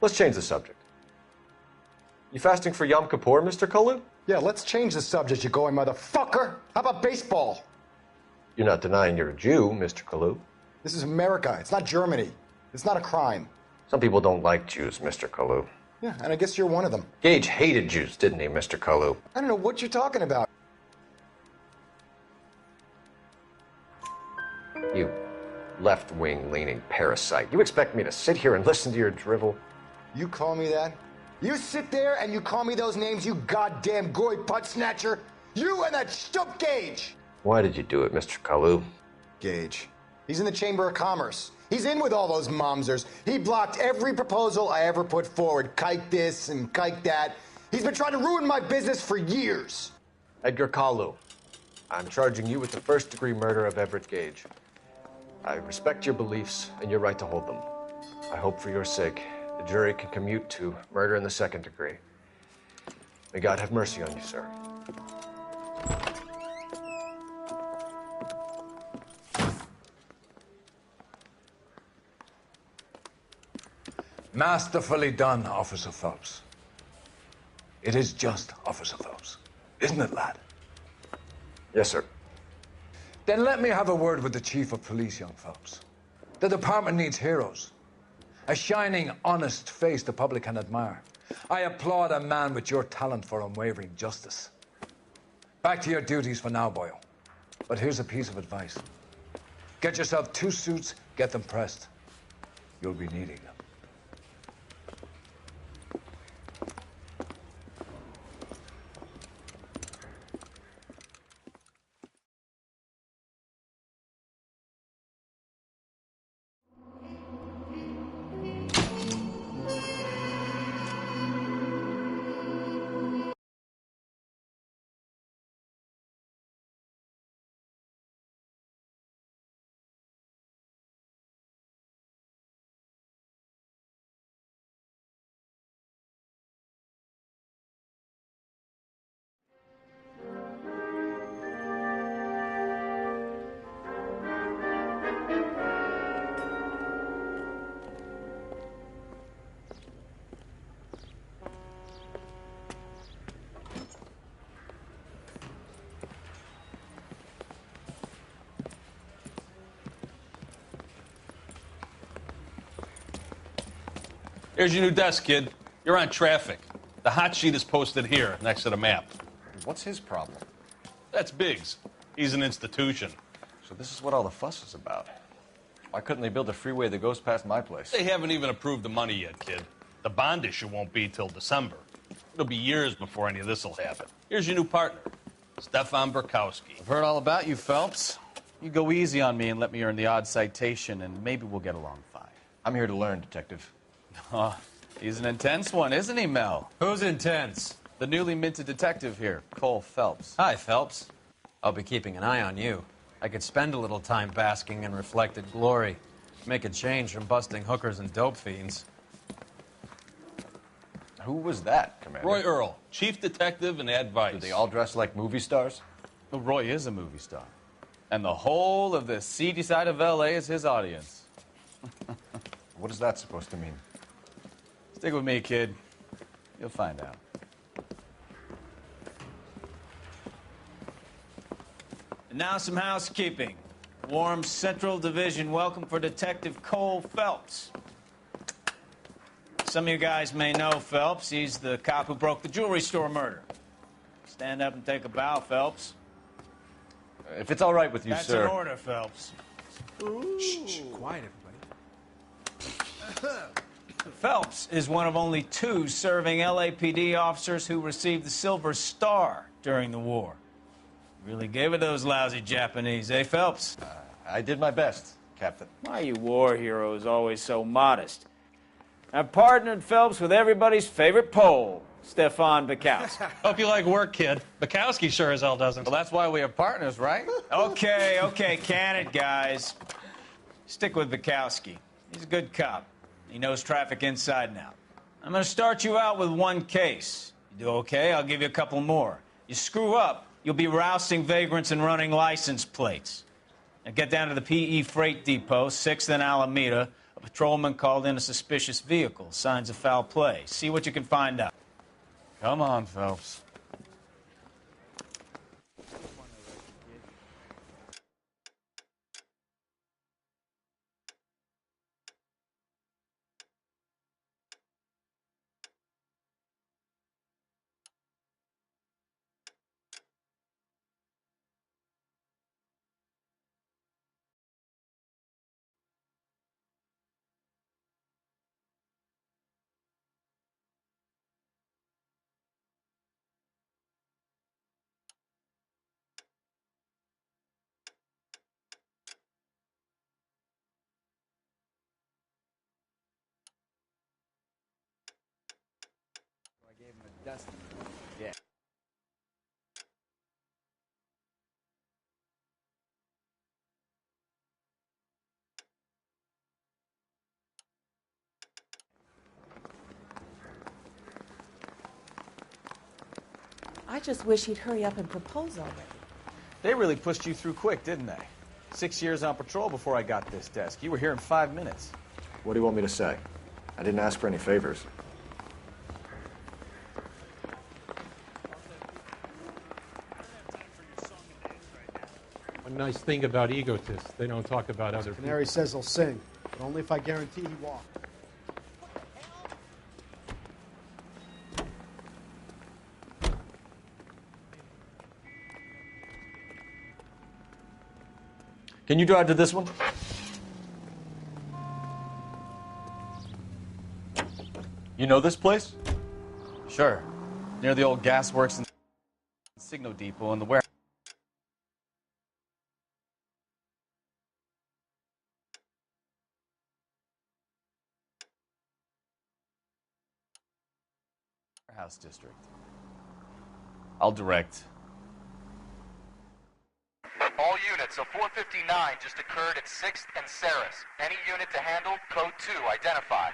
Let's change the subject. You fasting for Yom Kippur, Mr. Kalu? Yeah, let's change the subject, you going motherfucker. How about baseball? You're not denying you're a Jew, Mr. Kalu. This is America. It's not Germany. It's not a crime. Some people don't like Jews, Mr. Kalu. Yeah, and I guess you're one of them. Gage hated Jews, didn't he, Mr. Kalu? I don't know what you're talking about. You left-wing leaning parasite. You expect me to sit here and listen to your drivel? You call me that? You sit there and you call me those names, you goddamn goy putt snatcher. You and that stup Gage. Why did you do it, Mr. Kalu? Gage. He's in the Chamber of Commerce. He's in with all those momsers. He blocked every proposal I ever put forward. Kike this and kike that. He's been trying to ruin my business for years. Edgar Kalu, I'm charging you with the first-degree murder of Everett Gage. I respect your beliefs and your right to hold them. I hope for your sake the jury can commute to murder in the second degree. May God have mercy on you, sir. Masterfully done, Officer Phelps. It is just, Officer Phelps. Isn't it, lad? Yes, sir. Then let me have a word with the Chief of Police, young Phelps. The department needs heroes. A shining, honest face the public can admire. I applaud a man with your talent for unwavering justice. Back to your duties for now, Boyle. But here's a piece of advice. Get yourself 2 suits, get them pressed. You'll be needing them. Here's your new desk, kid. You're on traffic. The hot sheet is posted here, next to the map. What's his problem? That's Biggs. He's an institution. So this is what all the fuss is about. Why couldn't they build a freeway that goes past my place? They haven't even approved the money yet, kid. The bond issue won't be till December. It'll be years before any of this will happen. Here's your new partner, Stefan Burkowski. I've heard all about you, Phelps. You go easy on me and let me earn the odd citation, and maybe we'll get along fine. I'm here to learn, Detective. Oh, he's an intense one, isn't he, Mel? Who's intense? The newly minted detective here, Cole Phelps. Hi, Phelps. I'll be keeping an eye on you. I could spend a little time basking in reflected glory. Make a change from busting hookers and dope fiends. Who was that, Commander? Roy Earl, chief detective and advice. Do they all dress like movie stars? Well, Roy is a movie star. And the whole of the seedy side of L.A. is his audience. What is that supposed to mean? Stick with me, kid. You'll find out. And now some housekeeping. Warm Central Division welcome for Detective Cole Phelps. Some of you guys may know Phelps. He's the cop who broke the jewelry store murder. Stand up and take a bow, Phelps. If it's all right with you, That's sir. an order, Phelps. Shh, quiet, everybody. Phelps is one of only 2 serving LAPD officers who received the Silver Star during the war. Really gave it those lousy Japanese, eh, Phelps? I did my best, Captain. Why are you war heroes always so modest? I've partnered Phelps with everybody's favorite Pole, Stefan Burkowski. Hope you like work, kid. Bukowski sure as hell doesn't. Well, that's why we have partners, right? Okay, can it, guys. Stick with Bukowski. He's a good cop. He knows traffic inside and out. I'm going to start you out with 1 case. You do okay, I'll give you a couple more. You screw up, you'll be rousting vagrants and running license plates. Now get down to the PE Freight Depot, 6th and Alameda. A patrolman called in a suspicious vehicle. Signs of foul play. See what you can find out. Come on, Phelps. Dustin. Yeah. I just wish he'd hurry up and propose already. They really pushed you through quick, didn't they? 6 years on patrol before I got this desk. You were here in 5 minutes. What do you want me to say? I didn't ask for any favors. One nice thing about egotists, they don't talk about other people. Canary says he'll sing, but only if I guarantee he won't. Can you drive to this one? You know this place? Sure. Near the old gas works and signal depot and the warehouse. District. I'll direct. All units, a 459 just occurred at 6th and Saris. Any unit to handle, code 2, identify.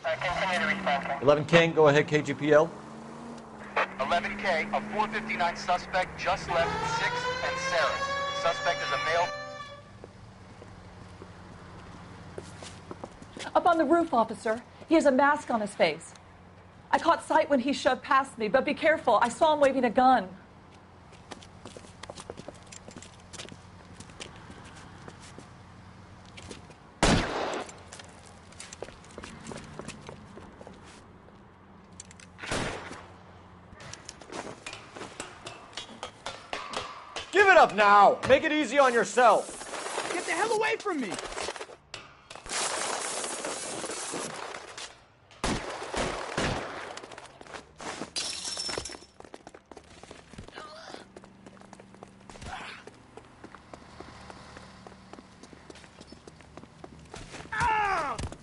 Continue to respond. 11 King, go ahead, KGPL. 11K, a 459 suspect just left 6th and Saris. Suspect is a male. Up on the roof, officer. He has a mask on his face. I caught sight when he shoved past me, but be careful. I saw him waving a gun. Shut up now! Make it easy on yourself! Get the hell away from me!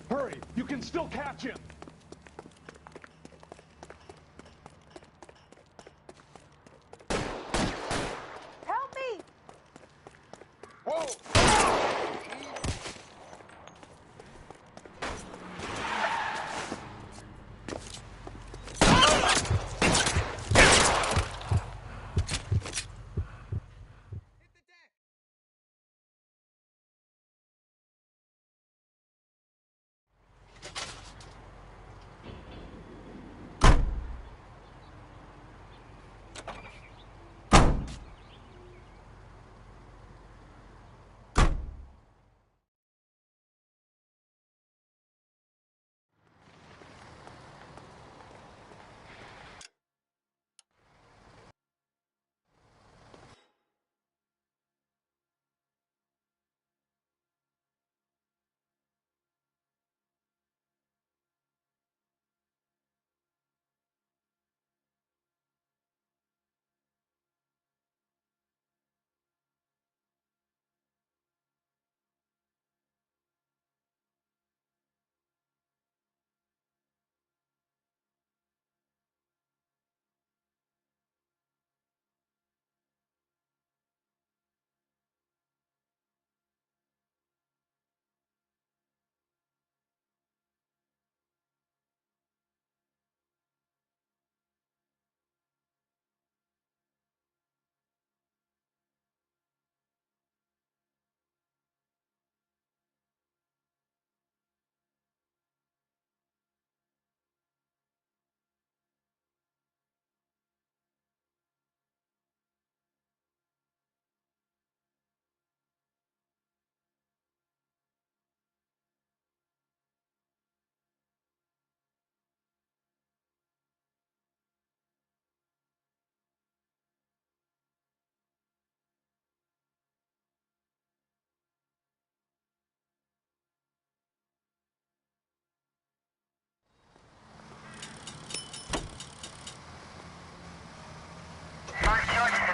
Hurry! You can still catch him! Help me! Whoa!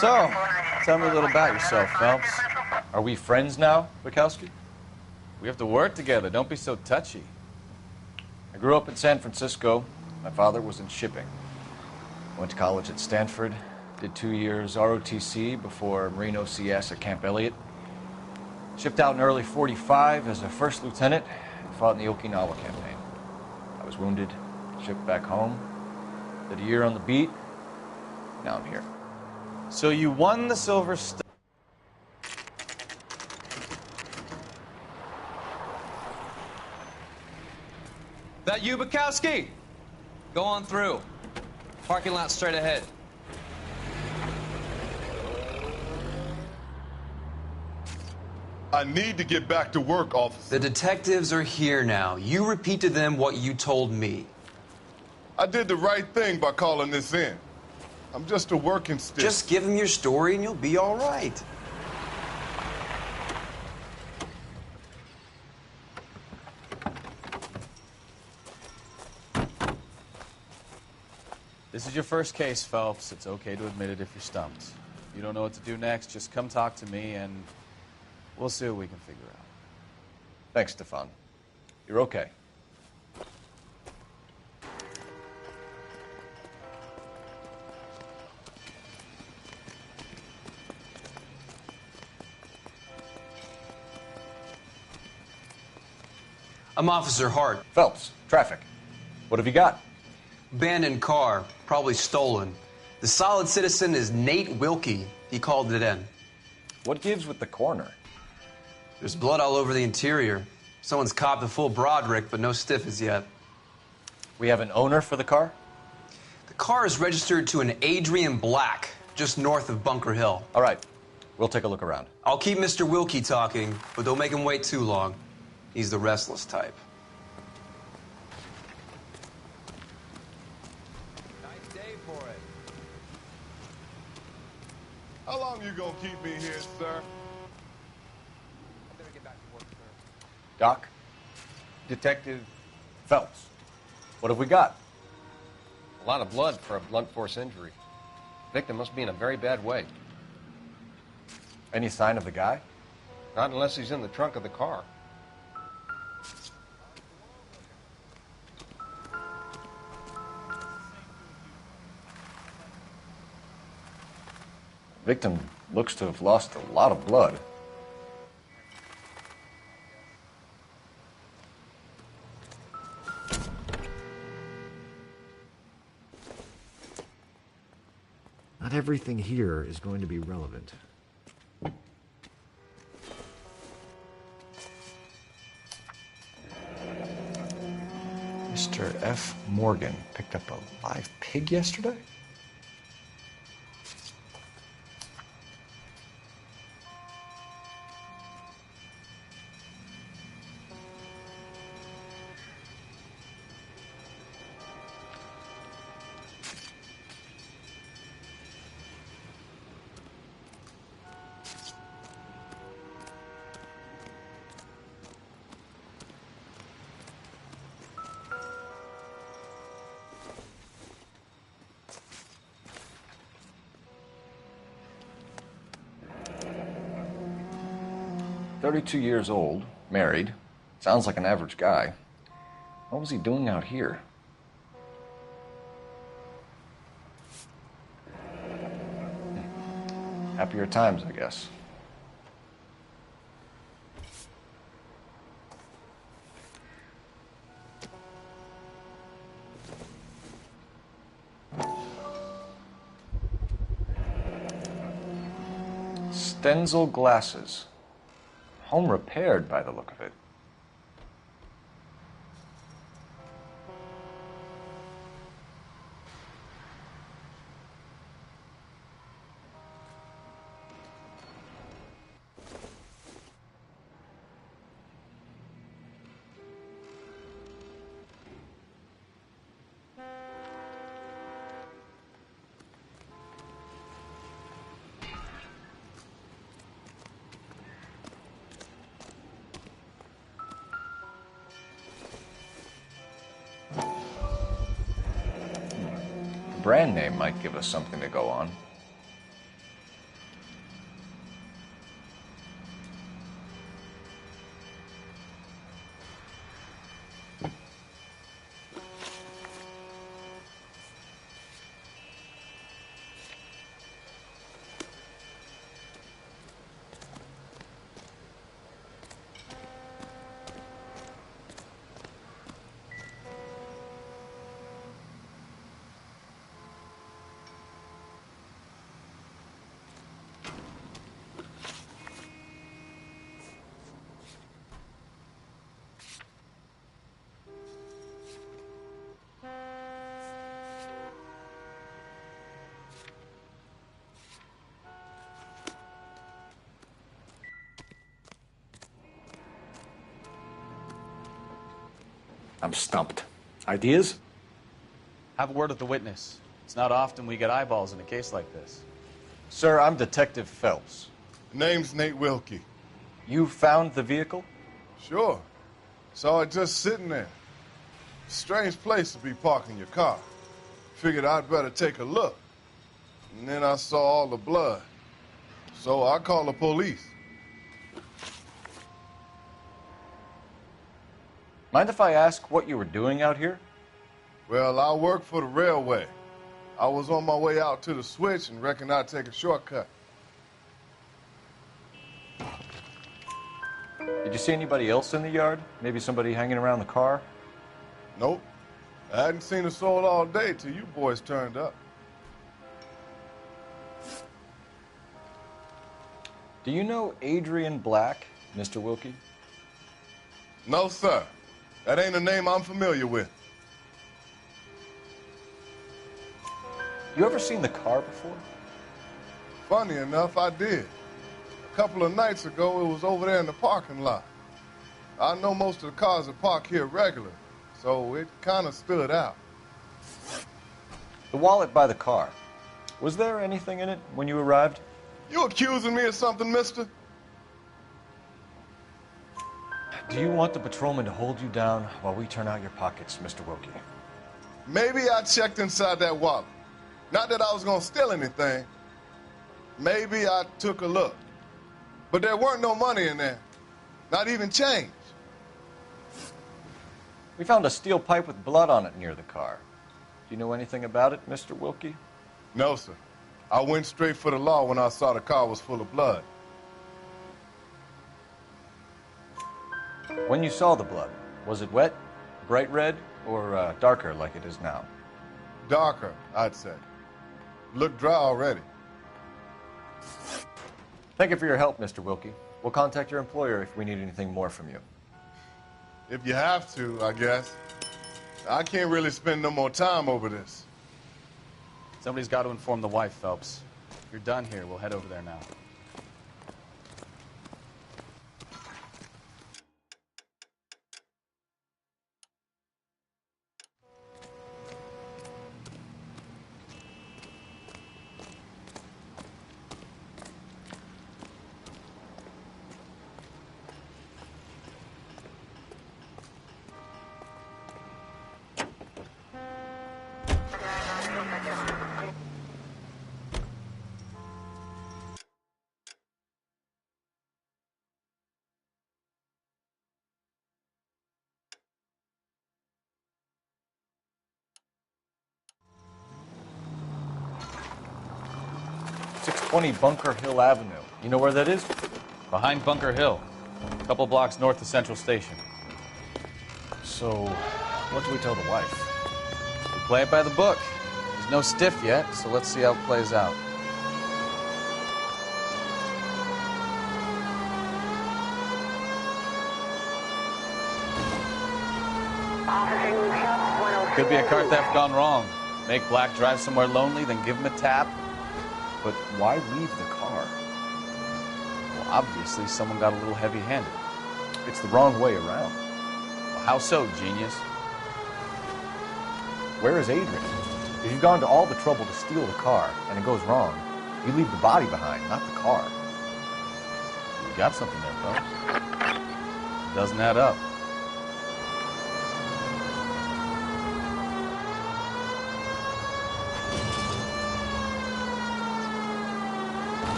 So, tell me a little about yourself, Phelps. Are we friends now, Bukowski? We have to work together. Don't be so touchy. I grew up in San Francisco. My father was in shipping. Went to college at Stanford. Did 2 years ROTC before Marine OCS at Camp Elliott. Shipped out in early '45 as a first lieutenant and fought in the Okinawa campaign. I was wounded, shipped back home. Did a year on the beat. Now I'm here. So you won the Silver Star. That you, Bukowski? Go on through. Parking lot straight ahead. I need to get back to work, officer. The detectives are here now. You repeat to them what you told me. I did the right thing by calling this in. I'm just a working stick. Just give them your story and you'll be all right. This is your first case, Phelps. It's okay to admit it if you're stumped. If you don't know what to do next, just come talk to me and we'll see what we can figure out. Thanks, Stefan. You're okay. I'm Officer Hart. Phelps, traffic. What have you got? Abandoned car, probably stolen. The solid citizen is Nate Wilkie. He called it in. What gives with the coroner? There's blood all over the interior. Someone's copped a full Broderick, but no stiff as yet. We have an owner for the car? The car is registered to an Adrian Black, just north of Bunker Hill. All right. We'll take a look around. I'll keep Mr. Wilkie talking, but don't make him wait too long. He's the restless type. Nice day for it. How long you gonna keep me here, sir? I better get back to work, sir. Doc, Detective Phelps, what have we got? A lot of blood for a blunt force injury. Victim must be in a very bad way. Any sign of the guy? Not unless he's in the trunk of the car. Victim looks to have lost a lot of blood. Not everything here is going to be relevant. Mr. F. Morgan picked up a live pig yesterday? "32 years old, married. Sounds like an average guy. What was he doing out here?" Happier times, I guess. Stenzel glasses. Home repaired by the look of it. Brand name might give us something to go on. I'm stumped. Ideas? Have a word with the witness. It's not often we get eyeballs in a case like this. Sir, I'm Detective Phelps. Name's Nate Wilkie. You found the vehicle? Sure. Saw it just sitting there. Strange place to be parking your car. Figured I'd better take a look. And then I saw all the blood. So I called the police. Mind if I ask what you were doing out here? Well, I work for the railway. I was on my way out to the switch and reckoned I'd take a shortcut. Did you see anybody else in the yard? Maybe somebody hanging around the car? Nope. I hadn't seen a soul all day till you boys turned up. Do you know Adrian Black, Mr. Wilkie? No, sir. That ain't a name I'm familiar with. You ever seen the car before? Funny enough, I did. A couple of nights ago, it was over there in the parking lot. I know most of the cars that park here regular, so it kind of stood out. The wallet by the car. Was there anything in it when you arrived? You accusing me of something, mister? Do you want the patrolman to hold you down while we turn out your pockets, Mr. Wilkie? Maybe I checked inside that wallet. Not that I was gonna steal anything. Maybe I took a look. But there weren't no money in there. Not even change. We found a steel pipe with blood on it near the car. Do you know anything about it, Mr. Wilkie? No, sir. I went straight for the law when I saw the car was full of blood. When you saw the blood, was it wet, bright red, or darker like it is now? Darker, I'd say. Looked dry already. Thank you for your help, Mr. Wilkie. We'll contact your employer if we need anything more from you. If you have to, I guess. I can't really spend no more time over this. Somebody's got to inform the wife, Phelps. If you're done here, we'll head over there now. Bunker Hill Avenue. You know where that is? Behind Bunker Hill, a couple blocks north of Central Station. So, what do we tell the wife? We play it by the book. There's no stiff yet, so let's see how it plays out. Could be a car theft gone wrong. Make Black drive somewhere lonely, then give him a tap. But why leave the car? Well, obviously someone got a little heavy-handed. It's the wrong way around. Well, how so, genius? Where is Adrian? If you've gone to all the trouble to steal the car and it goes wrong, you leave the body behind, not the car. You got something there, folks. It doesn't add up.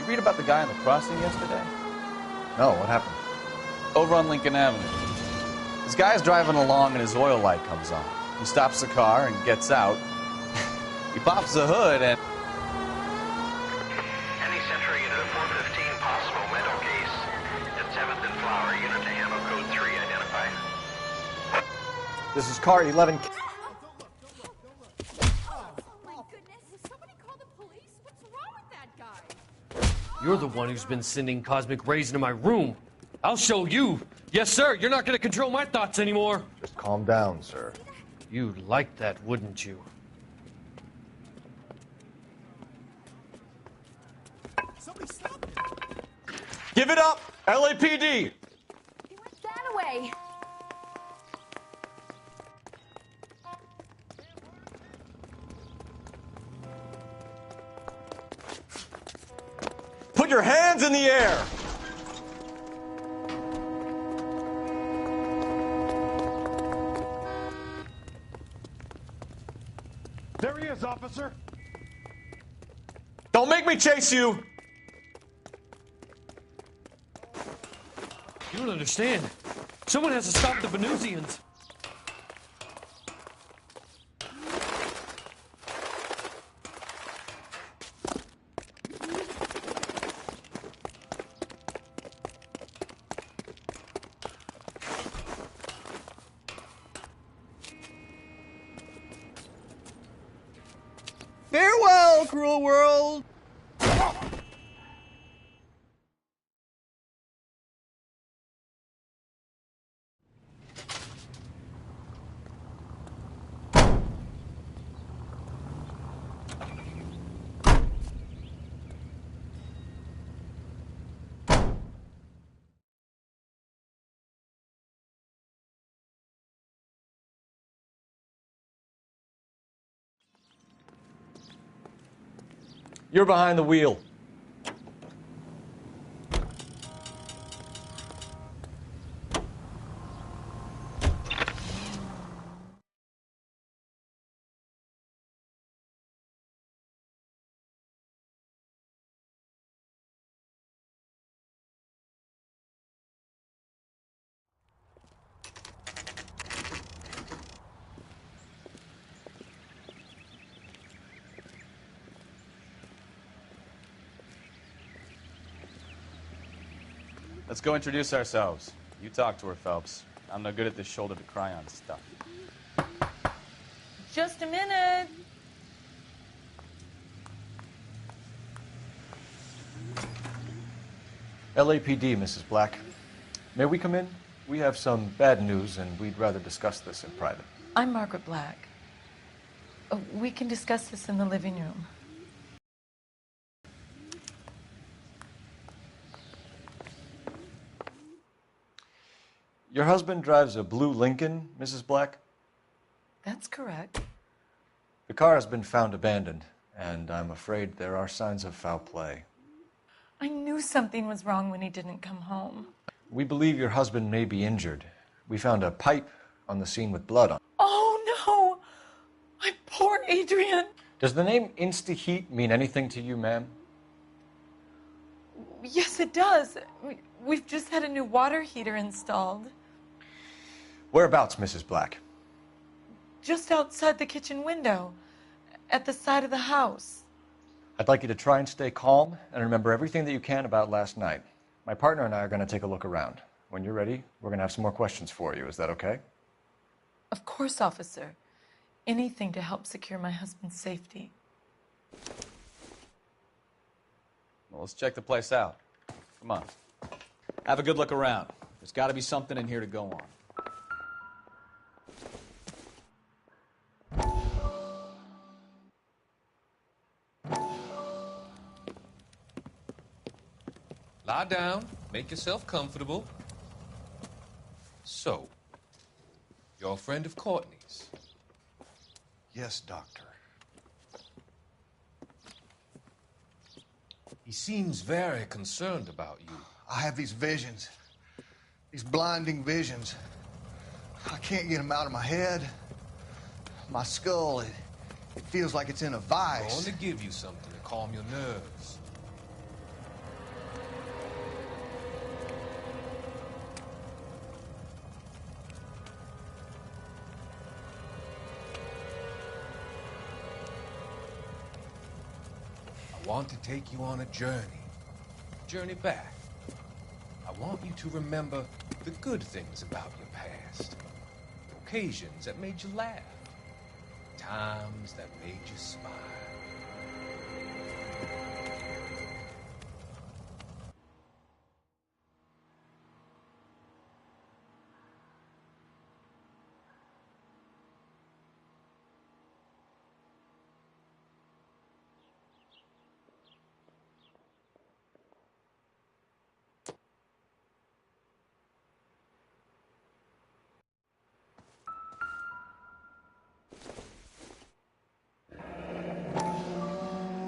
Read about the guy on the crossing yesterday? No, what happened? Over on Lincoln Avenue. This guy's driving along and his oil light comes on. He stops the car and gets out. He pops the hood and... Any Central unit of 415, possible mental case at 7th and Flower. Unit to handle code 3, identified. This is car 11... You're the one who's been sending cosmic rays into my room. I'll show you. Yes, sir. You're not going to control my thoughts anymore. Just calm down, sir. You'd like that, wouldn't you? Give it up! LAPD! He went that way. Put your hands in the air! There he is, officer. Don't make me chase you! You don't understand. Someone has to stop the Venusians. Farewell, cruel world! You're behind the wheel. Let's go introduce ourselves. You talk to her, Phelps. I'm no good at this shoulder to cry on stuff. Just a minute. LAPD, Mrs. Black. May we come in? We have some bad news, and we'd rather discuss this in private. I'm Margaret Black. We can discuss this in the living room. Your husband drives a blue Lincoln, Mrs. Black? That's correct. The car has been found abandoned, and I'm afraid there are signs of foul play. I knew something was wrong when he didn't come home. We believe your husband may be injured. We found a pipe on the scene with blood on it. Oh, no! My poor Adrian! Does the name Insta-Heat mean anything to you, ma'am? Yes, it does. We've just had a new water heater installed. Whereabouts, Mrs. Black? Just outside the kitchen window, at the side of the house. I'd like you to try and stay calm and remember everything that you can about last night. My partner and I are going to take a look around. When you're ready, we're going to have some more questions for you. Is that okay? Of course, officer. Anything to help secure my husband's safety. Well, let's check the place out. Come on. Have a good look around. There's got to be something in here to go on. Lie down. Make yourself comfortable. So, you're a friend of Courtney's? Yes, Doctor. He seems very concerned about you. I have these visions. These blinding visions. I can't get them out of my head. My skull, it feels like it's in a I'm vice. going to give you something to calm your nerves. I want to take you on a journey back. I want you to remember the good things about your past, occasions that made you laugh, times that made you smile.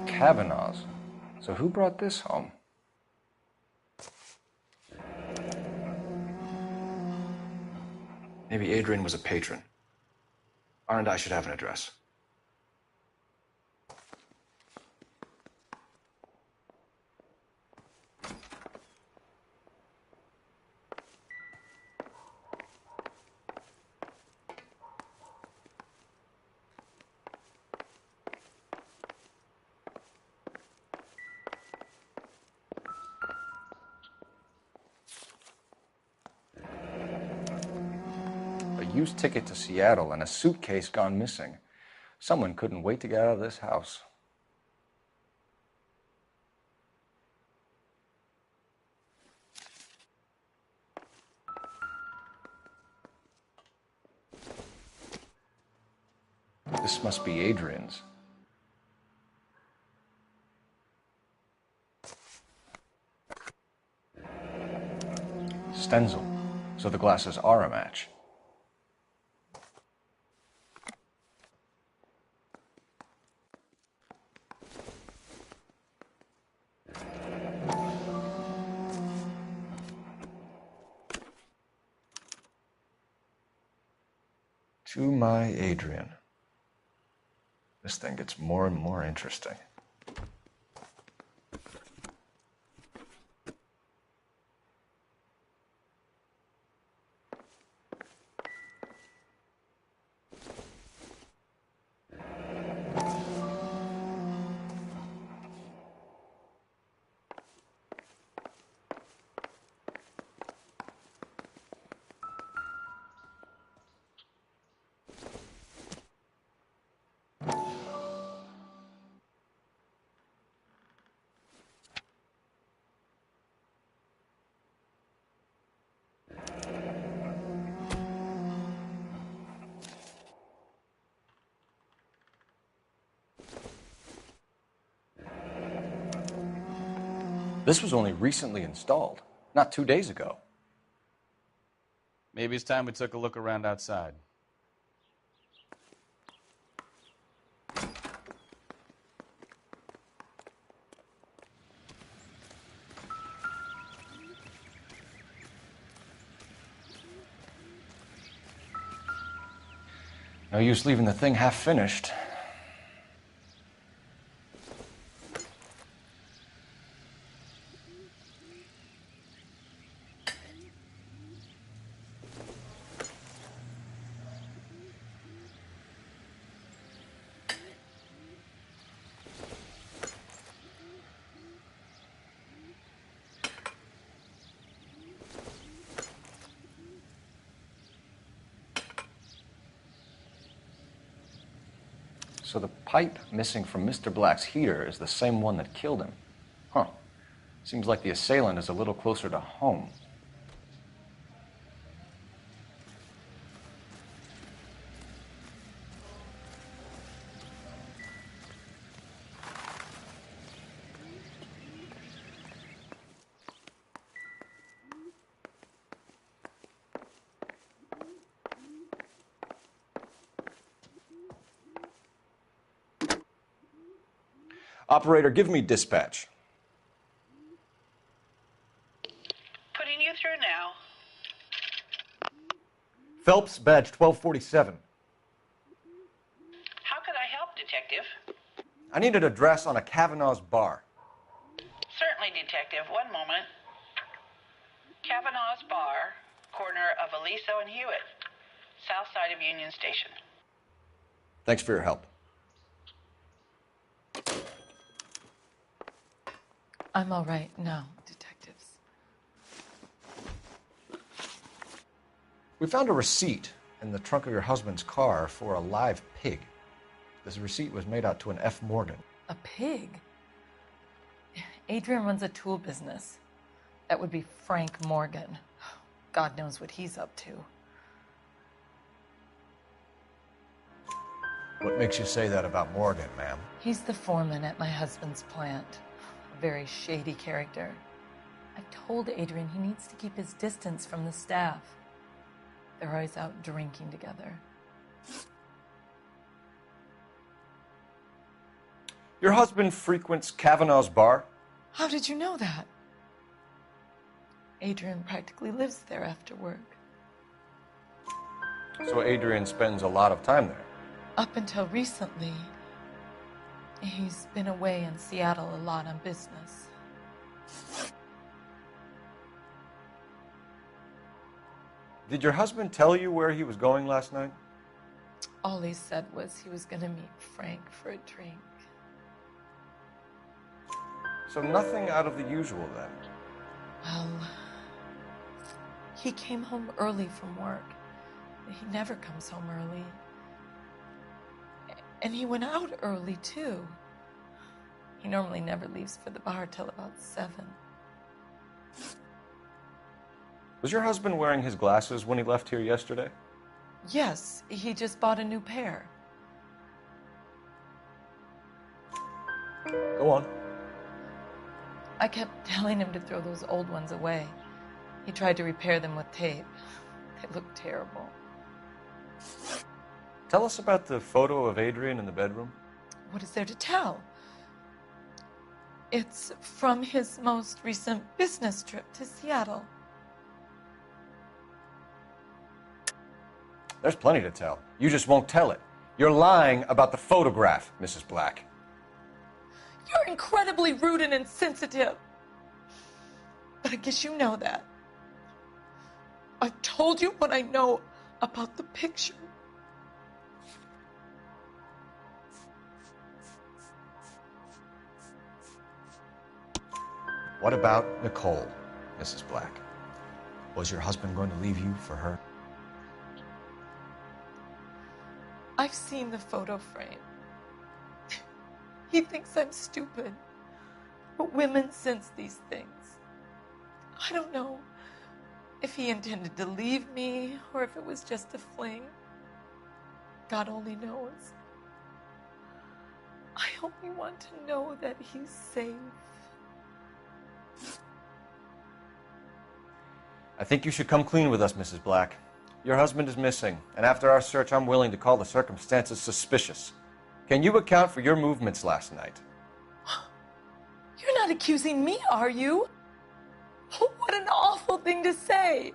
Kavanaugh's. So who brought this home? Maybe Adrian was a patron. R&I should have an address. Used ticket to Seattle and a suitcase gone missing. Someone couldn't wait to get out of this house. This must be Adrian's. Stenzel. So the glasses are a match. To my Adrian. This thing gets more and more interesting. This was only recently installed, not 2 days ago. Maybe it's time we took a look around outside. No use leaving the thing half finished. So the pipe missing from Mr. Black's heater is the same one that killed him. Huh. Seems like the assailant is a little closer to home. Operator, give me dispatch. Putting you through now. Phelps, badge 1247. How could I help, Detective? I need an address on a Kavanaugh's bar. Certainly, Detective. One moment. Kavanaugh's Bar, corner of Aliso and Hewitt, south side of Union Station. Thanks for your help. I'm all right now, detectives. We found a receipt in the trunk of your husband's car for a live pig. This receipt was made out to an F. Morgan. A pig? Adrian runs a tool business. That would be Frank Morgan. God knows what he's up to. What makes you say that about Morgan, ma'am? He's the foreman at my husband's plant. A very shady character. I've told Adrian he needs to keep his distance from the staff. They're always out drinking together. Your husband frequents Kavanaugh's bar? How did you know that? Adrian practically lives there after work. So Adrian spends a lot of time there? Up until recently, he's been away in Seattle a lot on business. Did your husband tell you where he was going last night? All he said was he was going to meet Frank for a drink. So nothing out of the usual then? Well, he came home early from work. He never comes home early. And he went out early, too. He normally never leaves for the bar till about 7. Was your husband wearing his glasses when he left here yesterday? Yes, he just bought a new pair. Go on. I kept telling him to throw those old ones away. He tried to repair them with tape. They looked terrible. Tell us about the photo of Adrian in the bedroom. What is there to tell? It's from his most recent business trip to Seattle. There's plenty to tell. You just won't tell it. You're lying about the photograph, Mrs. Black. You're incredibly rude and insensitive. But I guess you know that. I've told you what I know about the picture. What about Nicole, Mrs. Black? Was your husband going to leave you for her? I've seen the photo frame. He thinks I'm stupid. But women sense these things. I don't know if he intended to leave me or if it was just a fling. God only knows. I only want to know that he's safe. I think you should come clean with us, Mrs. Black. Your husband is missing, and after our search, I'm willing to call the circumstances suspicious. Can you account for your movements last night? You're not accusing me, are you? What an awful thing to say.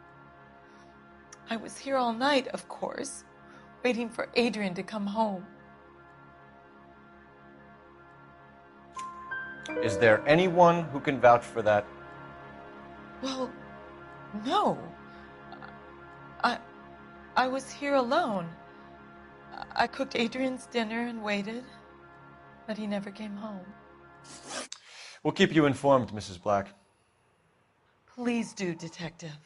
I was here all night, of course, waiting for Adrian to come home. Is there anyone who can vouch for that? Well, no. I was here alone. I cooked Adrian's dinner and waited, but he never came home. We'll keep you informed, Mrs. Black. Please do, Detective.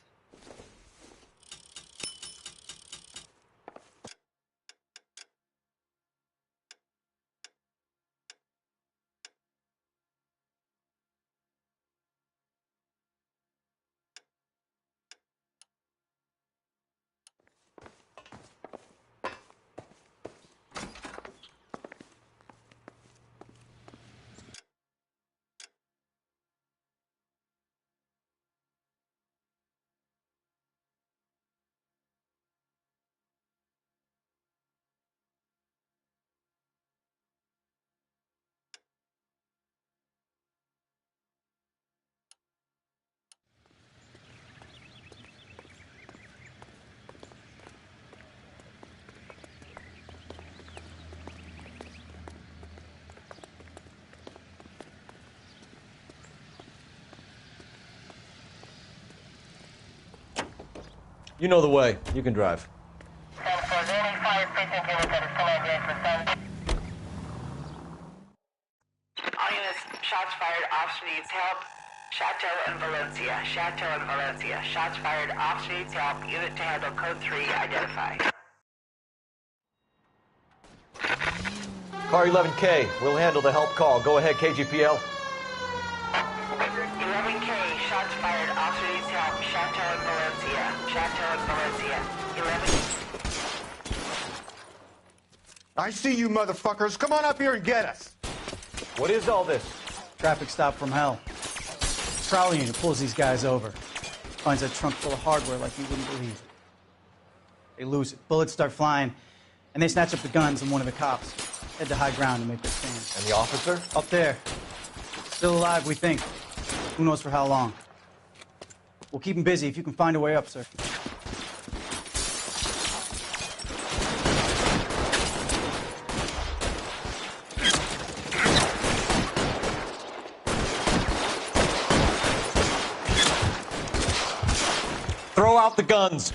You know the way. You can drive. All units, shots fired, officer needs help. Chateau and Valencia. Chateau and Valencia. Shots fired, officer needs help. Unit to handle code 3, identify. Car 11K, we'll handle the help call. Go ahead, KGPL. 11K, shots fired, officer needs help. Chateau and Valencia. Chateau and Valencia. 11. I see you motherfuckers. Come on up here and get us. What is all this? Traffic stop from hell. Prowl unit pulls these guys over. Finds a trunk full of hardware like you wouldn't believe. They lose it. Bullets start flying, and they snatch up the guns and one of the cops. Head to high ground and make their stand. And the officer? Up there. Still alive, we think. Who knows for how long. We'll keep him busy if you can find a way up, sir. Throw out the guns.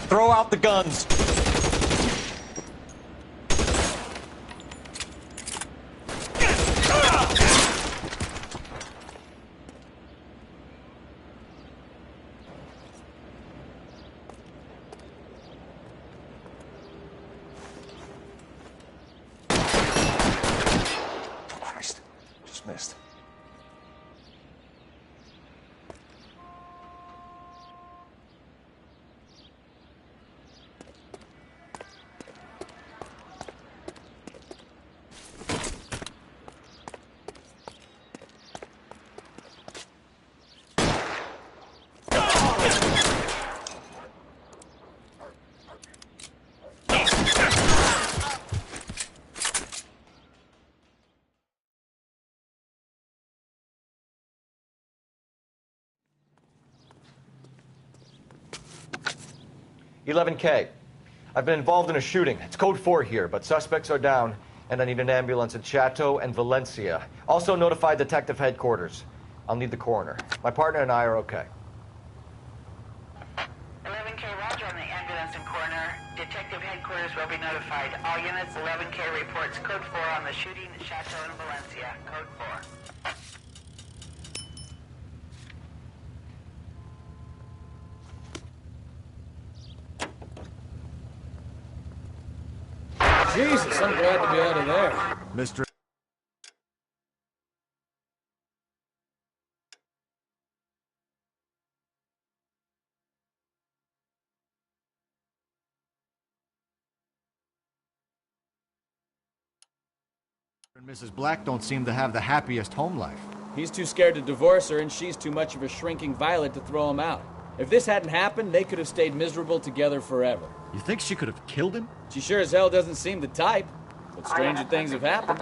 Throw out the guns. 11K. I've been involved in a shooting. It's code 4 here, but suspects are down, and I need an ambulance in Chateau and Valencia. Also notify detective headquarters. I'll need the coroner. My partner and I are okay. 11K, roger on the ambulance and coroner. Detective headquarters will be notified. All units, 11K reports code 4 on the shooting at Chateau and Valencia. Code 4. Jesus, I'm glad to be out of there. Mr. and Mrs. Black don't seem to have the happiest home life. He's too scared to divorce her, and she's too much of a shrinking violet to throw him out. If this hadn't happened, they could have stayed miserable together forever. You think she could have killed him? She sure as hell doesn't seem the type, but stranger things have happened.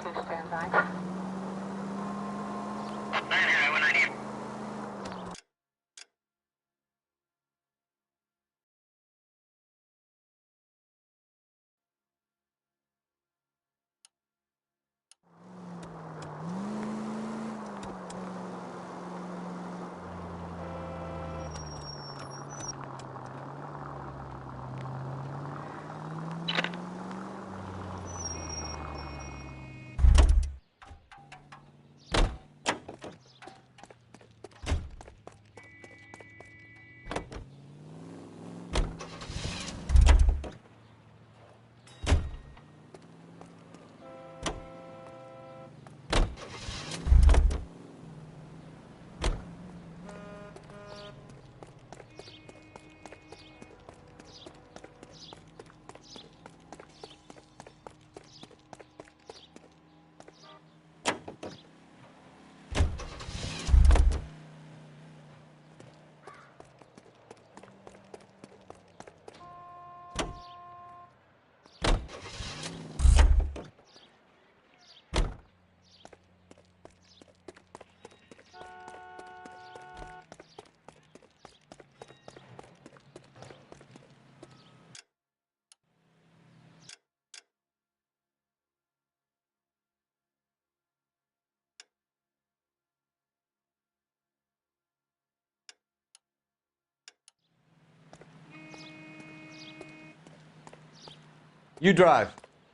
You drive.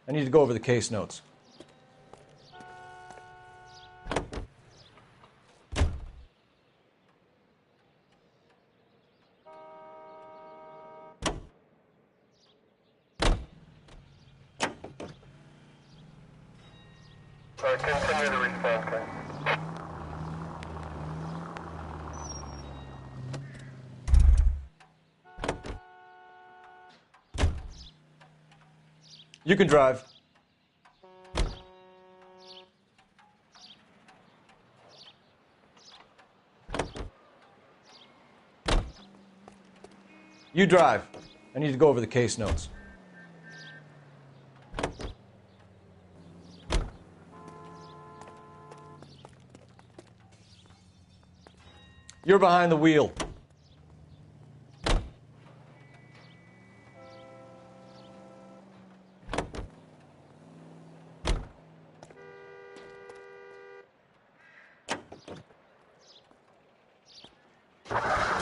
I need to go over the case notes. Continue the response time. You can drive. You drive. I need to go over the case notes. You're behind the wheel.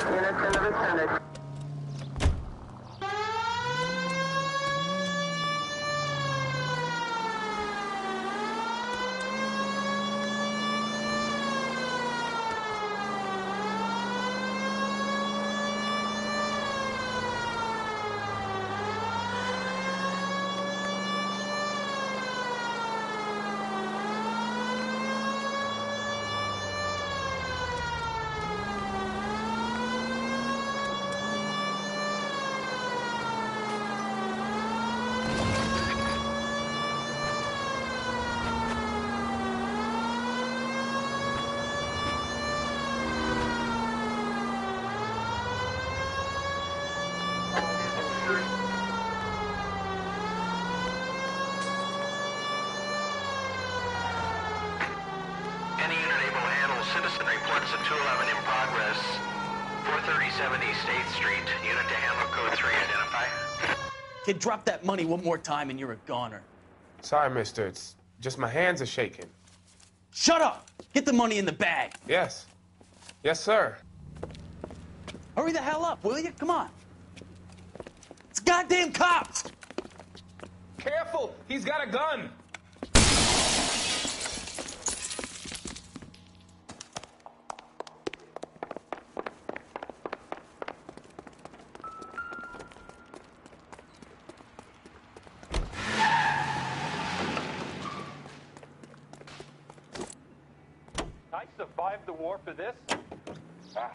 Units in the vicinity. Any unit able to handle citizen reports of 211 in progress. 437 East 8th Street. Unit to handle code 3, identify. Kid, drop that money one more time and you're a goner. Sorry, mister. It's just my hands are shaking. Shut up! Get the money in the bag. Yes. Yes, sir. Hurry the hell up, will you? Come on. It's goddamn cops! Careful! He's got a gun! I survived the war for this? Ah.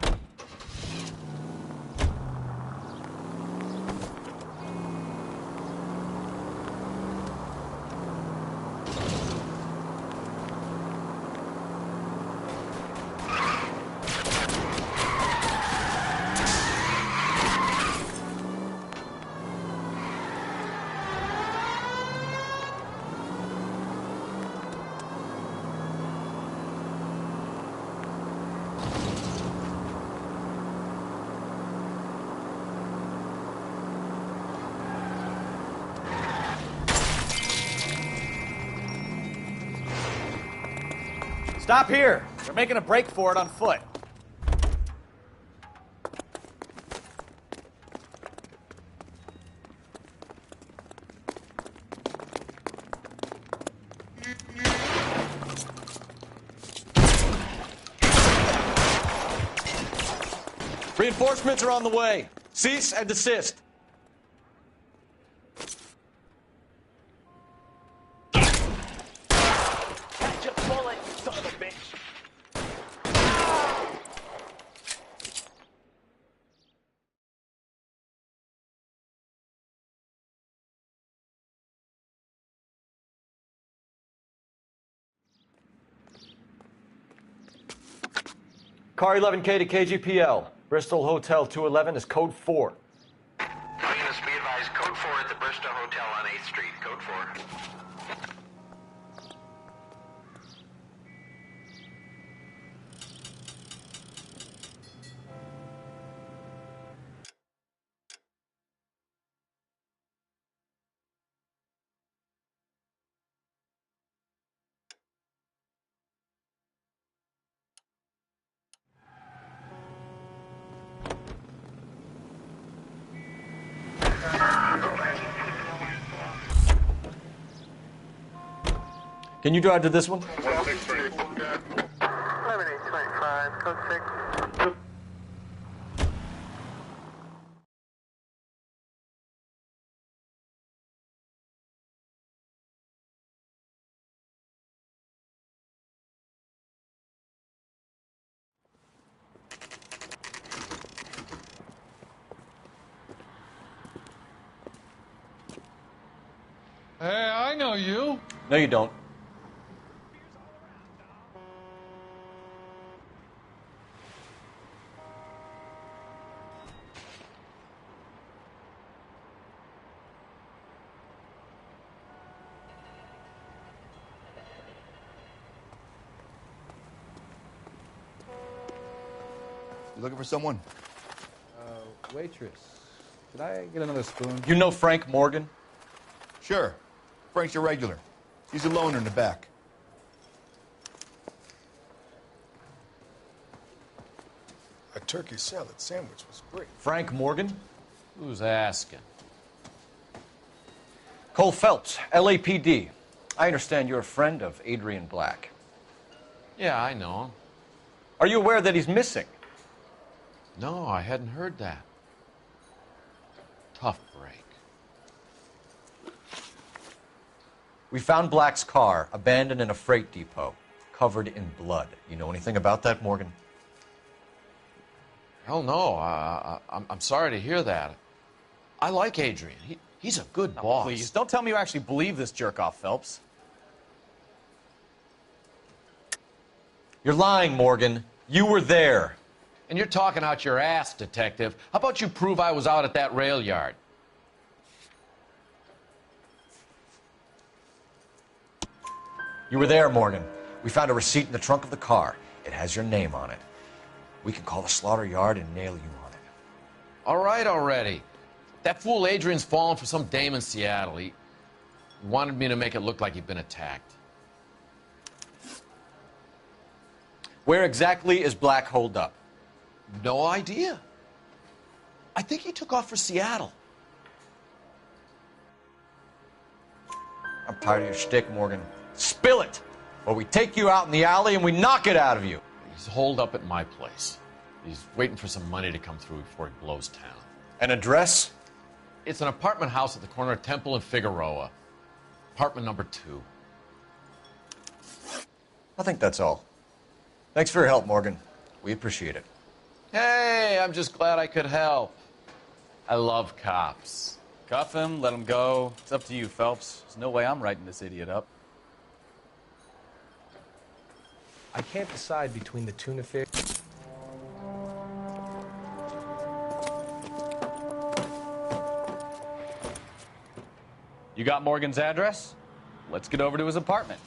Stop here. They're making a break for it on foot. Reinforcements are on the way. Cease and desist. Catch a bullet, son of a bitch. Car 11K to KGPL. Bristol Hotel 211 is code 4. Units, be advised, code 4 at the Bristol Hotel on 8th Street. Code 4. Can you drive to this one? 11825, code 6. Hey, I know you. No, you don't. You looking for someone? Waitress. Could I get another spoon? You know Frank Morgan? Sure. Frank's a regular. He's a loner in the back. A turkey salad sandwich was great. Frank Morgan? Who's asking? Cole Phelps, LAPD. I understand you're a friend of Adrian Black. Yeah, I know him. Are you aware that he's missing? No, I hadn't heard that. Tough break. We found Black's car abandoned in a freight depot, covered in blood. You know anything about that, Morgan? Hell no. I'm sorry to hear that. I like Adrian. He's a good boss. Please, don't tell me you actually believe this jerk-off, Phelps. You're lying, Morgan. You were there. And you're talking out your ass, detective. How about you prove I was out at that rail yard? You were there, Morgan. We found a receipt in the trunk of the car. It has your name on it. We can call the slaughter yard and nail you on it. All right already. That fool Adrian's fallen for some dame in Seattle. He wanted me to make it look like he'd been attacked. Where exactly is Black holed up? No idea. I think he took off for Seattle. I'm tired of your shtick, Morgan. Spill it, or we take you out in the alley and we knock it out of you. He's holed up at my place. He's waiting for some money to come through before he blows town. An address? It's an apartment house at the corner of Temple and Figueroa. Apartment number 2. I think that's all. Thanks for your help, Morgan. We appreciate it. Hey, I'm just glad I could help. I love cops. Cuff him, let him go. It's up to you, Phelps. There's no way I'm writing this idiot up. I can't decide between the tuna fish. You got Morgan's address? Let's get over to his apartment.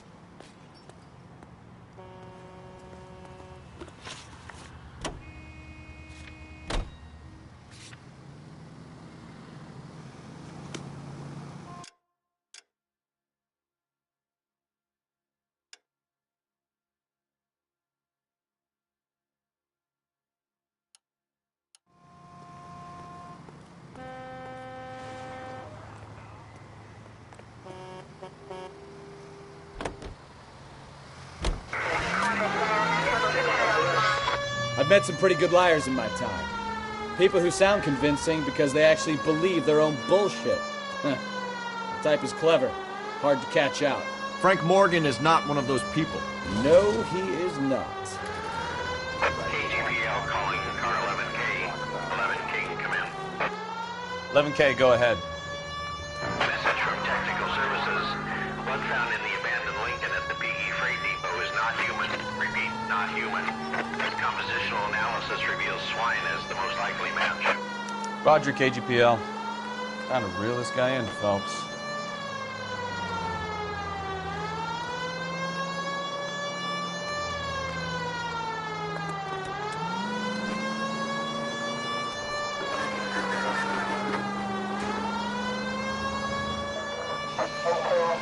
I've met some pretty good liars in my time. People who sound convincing because they actually believe their own bullshit. The type is clever, hard to catch out. Frank Morgan is not one of those people. No, he is not. KGPL calling car 11K. 11K, come in. 11K, go ahead. Message from Technical Services. Blood found in the abandoned Lincoln at the PE Freight Depot is not human. Repeat, not human. Compositional analysis reveals swine as the most likely match. Roger, KGPL. Time to reel this guy in, Phelps.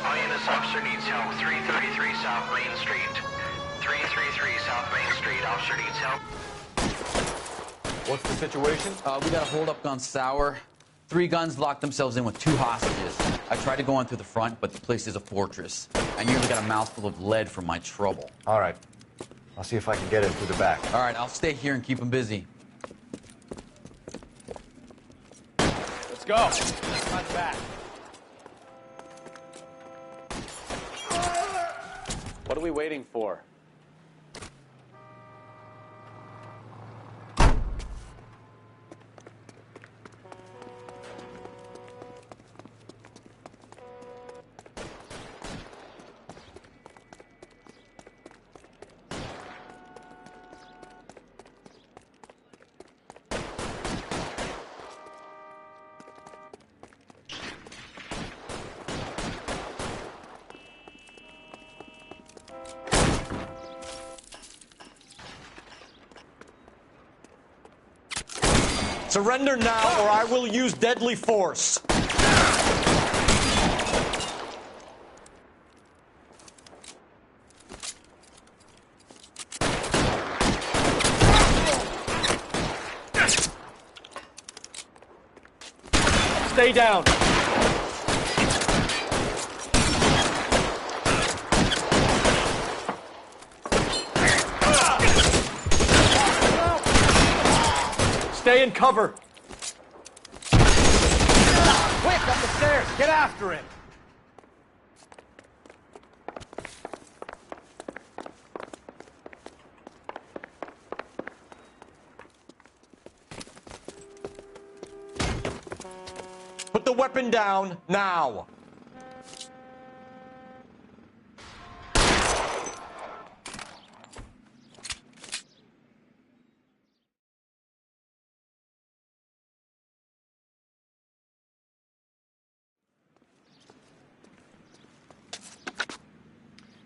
INS officer needs help. 333 South Main Street. 333 South Main Street. Officer needs help. What's the situation? We got a hold-up gun sour. 3 guns locked themselves in with 2 hostages. I tried to go in through the front, but the place is a fortress. I nearly got a mouthful of lead from my trouble. All right. I'll see if I can get in through the back. All right, I'll stay here and keep them busy. Let's go. Front back. What are we waiting for? Surrender now, or I will use deadly force. Stay down. Stay in cover. Quick, up the stairs. Get after him. Put the weapon down now.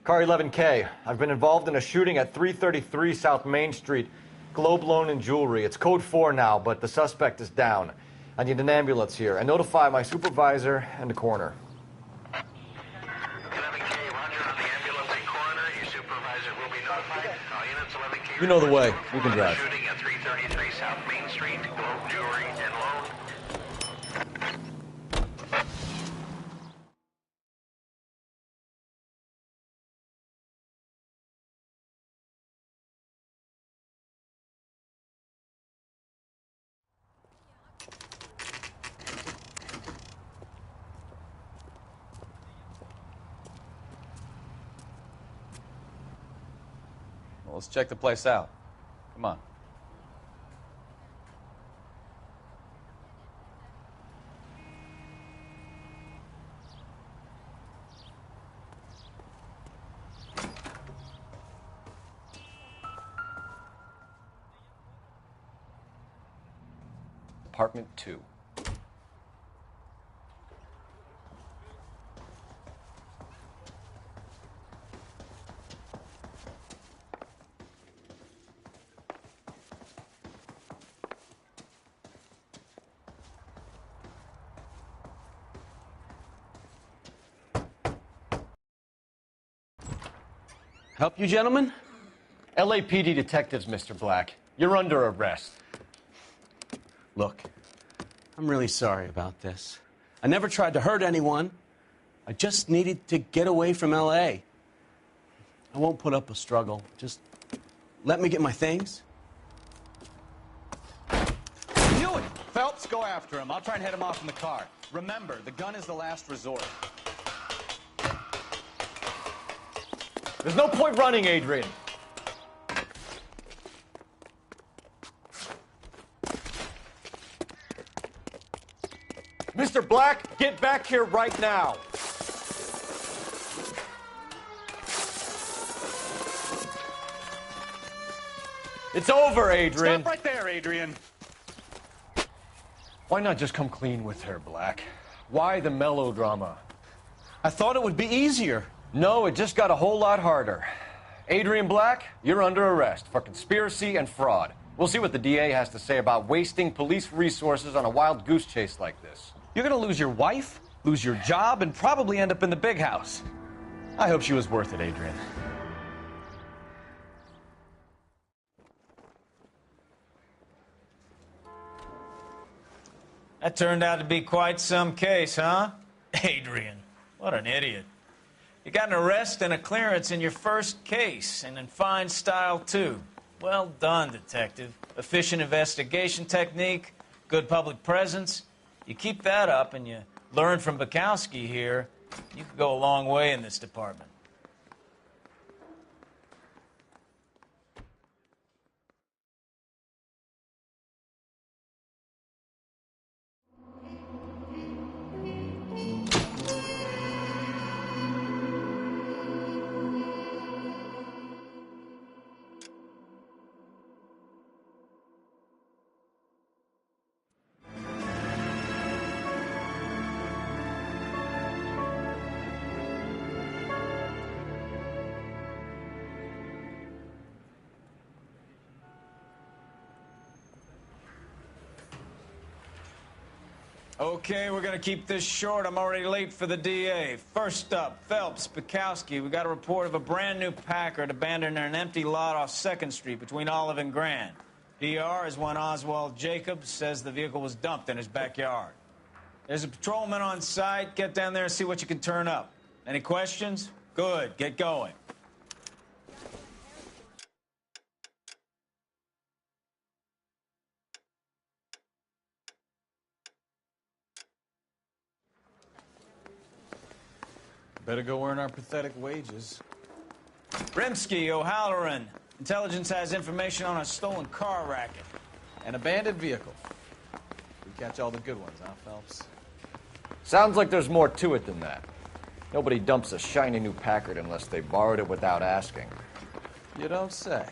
Car 11K. I've been involved in a shooting at 333 South Main Street. Globe Loan and Jewelry. It's code 4 now, but the suspect is down. I need an ambulance here, and notify my supervisor and the coroner. 11K, roger on the ambulance and coroner. Your supervisor will be notified. Units 11K. You know the way. You can drive. Shooting at 333 South Main Street, Globe Jewelry and Loan. Well, let's check the place out. Come on. Apartment 2. Help you, gentlemen? LAPD detectives, Mr. Black. You're under arrest. Look, I'm really sorry about this. I never tried to hurt anyone. I just needed to get away from L.A. I won't put up a struggle. Just let me get my things. Knew it! Phelps, go after him. I'll try and head him off in the car. Remember, the gun is the last resort. There's no point running, Adrian. Mr. Black, get back here right now. It's over, Adrian. Stop right there, Adrian. Why not just come clean with her, Black? Why the melodrama? I thought it would be easier. No, it just got a whole lot harder. Adrian Black, you're under arrest for conspiracy and fraud. We'll see what the DA has to say about wasting police resources on a wild goose chase like this. You're gonna lose your wife, lose your job, and probably end up in the big house. I hope she was worth it, Adrian. That turned out to be quite some case, huh? Adrian, what an idiot. You got an arrest and a clearance in your first case, and in fine style, too. Well done, detective. Efficient investigation technique, good public presence. You keep that up and you learn from Bukowski here, you could go a long way in this department. Okay, we're gonna keep this short. I'm already late for the DA. First up, Phelps, Bukowski. We got a report of a brand new Packard abandoned in an empty lot off 2nd Street between Olive and Grand. PR is one Oswald Jacobs says the vehicle was dumped in his backyard. There's a patrolman on site. Get down there and see what you can turn up. Any questions? Good, get going. Better go earn our pathetic wages. Rimsky, O'Halloran. Intelligence has information on a stolen car racket. An abandoned vehicle. We catch all the good ones, huh, Phelps? Sounds like there's more to it than that. Nobody dumps a shiny new Packard unless they borrowed it without asking. You don't say.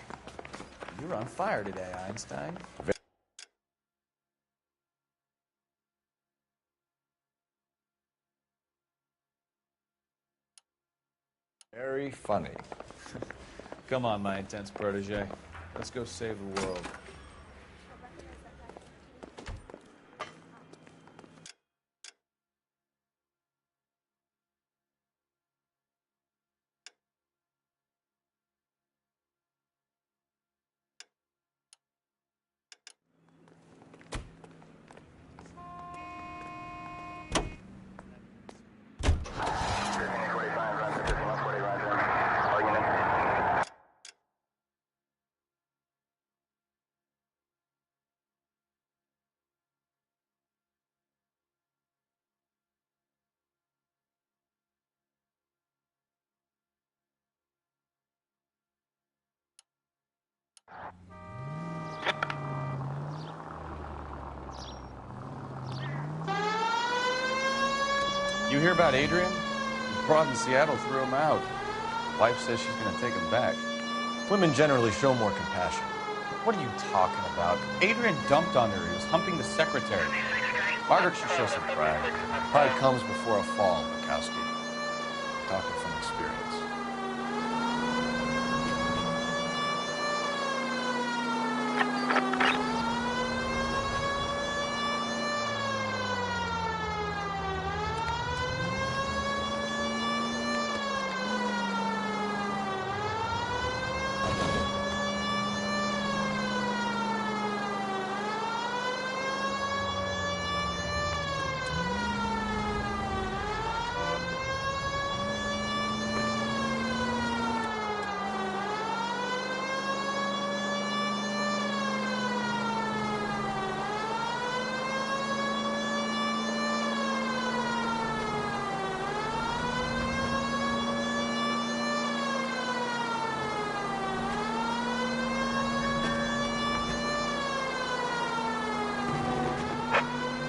You're on fire today, Einstein. Very funny. Come on, my intense protege. Let's go save the world. You hear about Adrian? The broad in Seattle threw him out. Wife says she's gonna take him back. Women generally show more compassion. What are you talking about? Adrian dumped on her. He was humping the secretary. Margaret should show some pride. Pride comes before a fall, Bukowski. Talking from experience.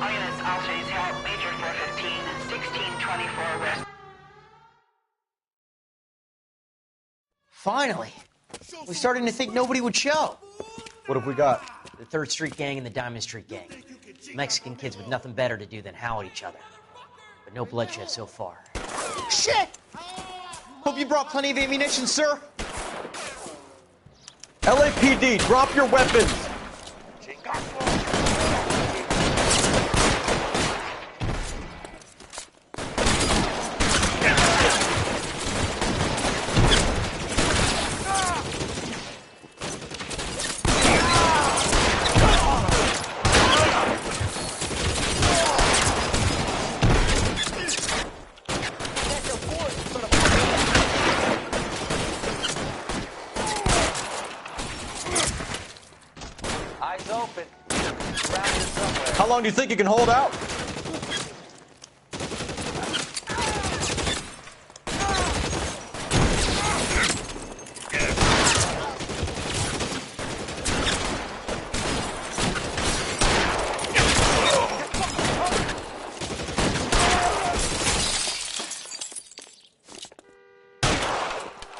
All units, officers help. Major 415, 1624 West. Finally. We're starting to think nobody would show. What have we got? The 3rd Street Gang and the Diamond Street Gang. Mexican kids with nothing better to do than howl at each other. But no bloodshed so far. Shit! Hope you brought plenty of ammunition, sir. LAPD, drop your weapons! Eyes open. Surrounded somewhere. How long do you think you can hold out?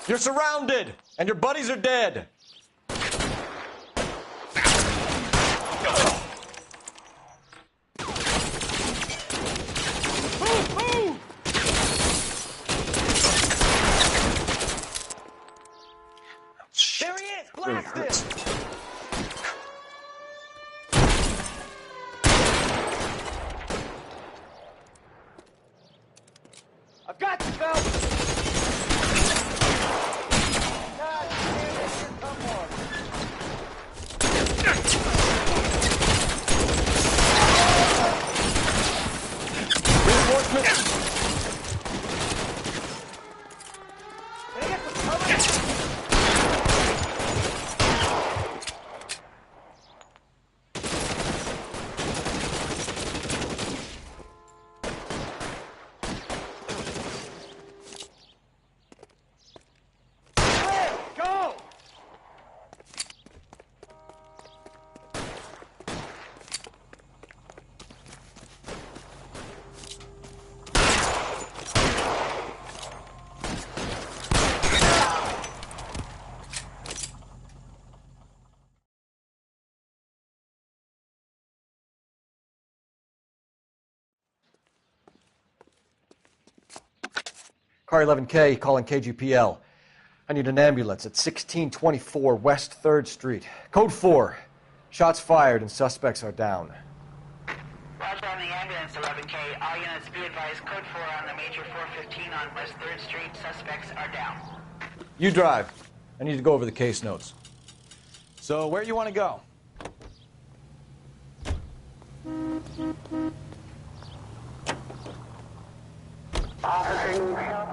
You're surrounded, and your buddies are dead. There he is! Blast him! I've got you, Phelps! God damn it, here come more. Reinforcements! Can I get some cover? Go! Car 11K calling KGPL. I need an ambulance at 1624 West 3rd Street. Code 4. Shots fired and suspects are down. Roger on the ambulance, 11K. All units be advised, code 4 on the Major 415 on West 3rd Street. Suspects are down. You drive. I need to go over the case notes. So where you want to go? Officer needs help.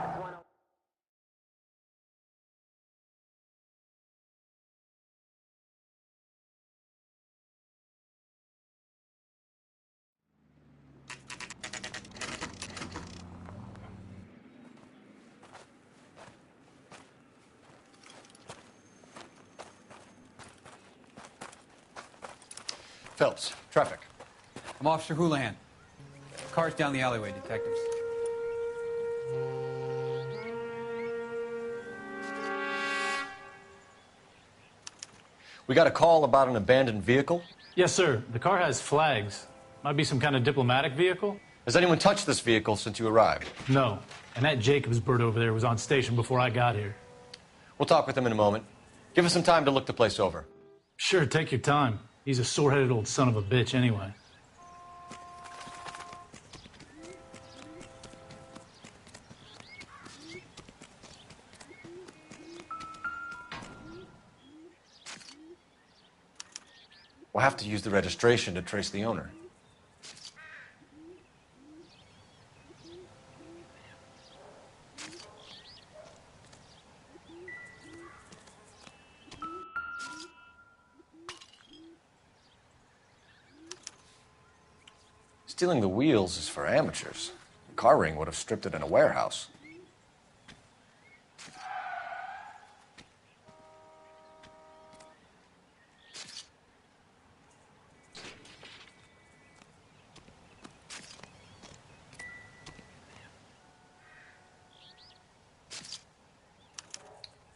Phelps, traffic. I'm Officer Houlihan. Cars down the alleyway, detectives. We got a call about an abandoned vehicle. Yes, sir. The car has flags. Might be some kind of diplomatic vehicle. Has anyone touched this vehicle since you arrived? No. And that Jacobs bird over there was on station before I got here. We'll talk with him in a moment. Give us some time to look the place over. Sure, take your time. He's a sore-headed old son of a bitch anyway. We'll have to use the registration to trace the owner. Stealing the wheels is for amateurs. The car ring would have stripped it in a warehouse.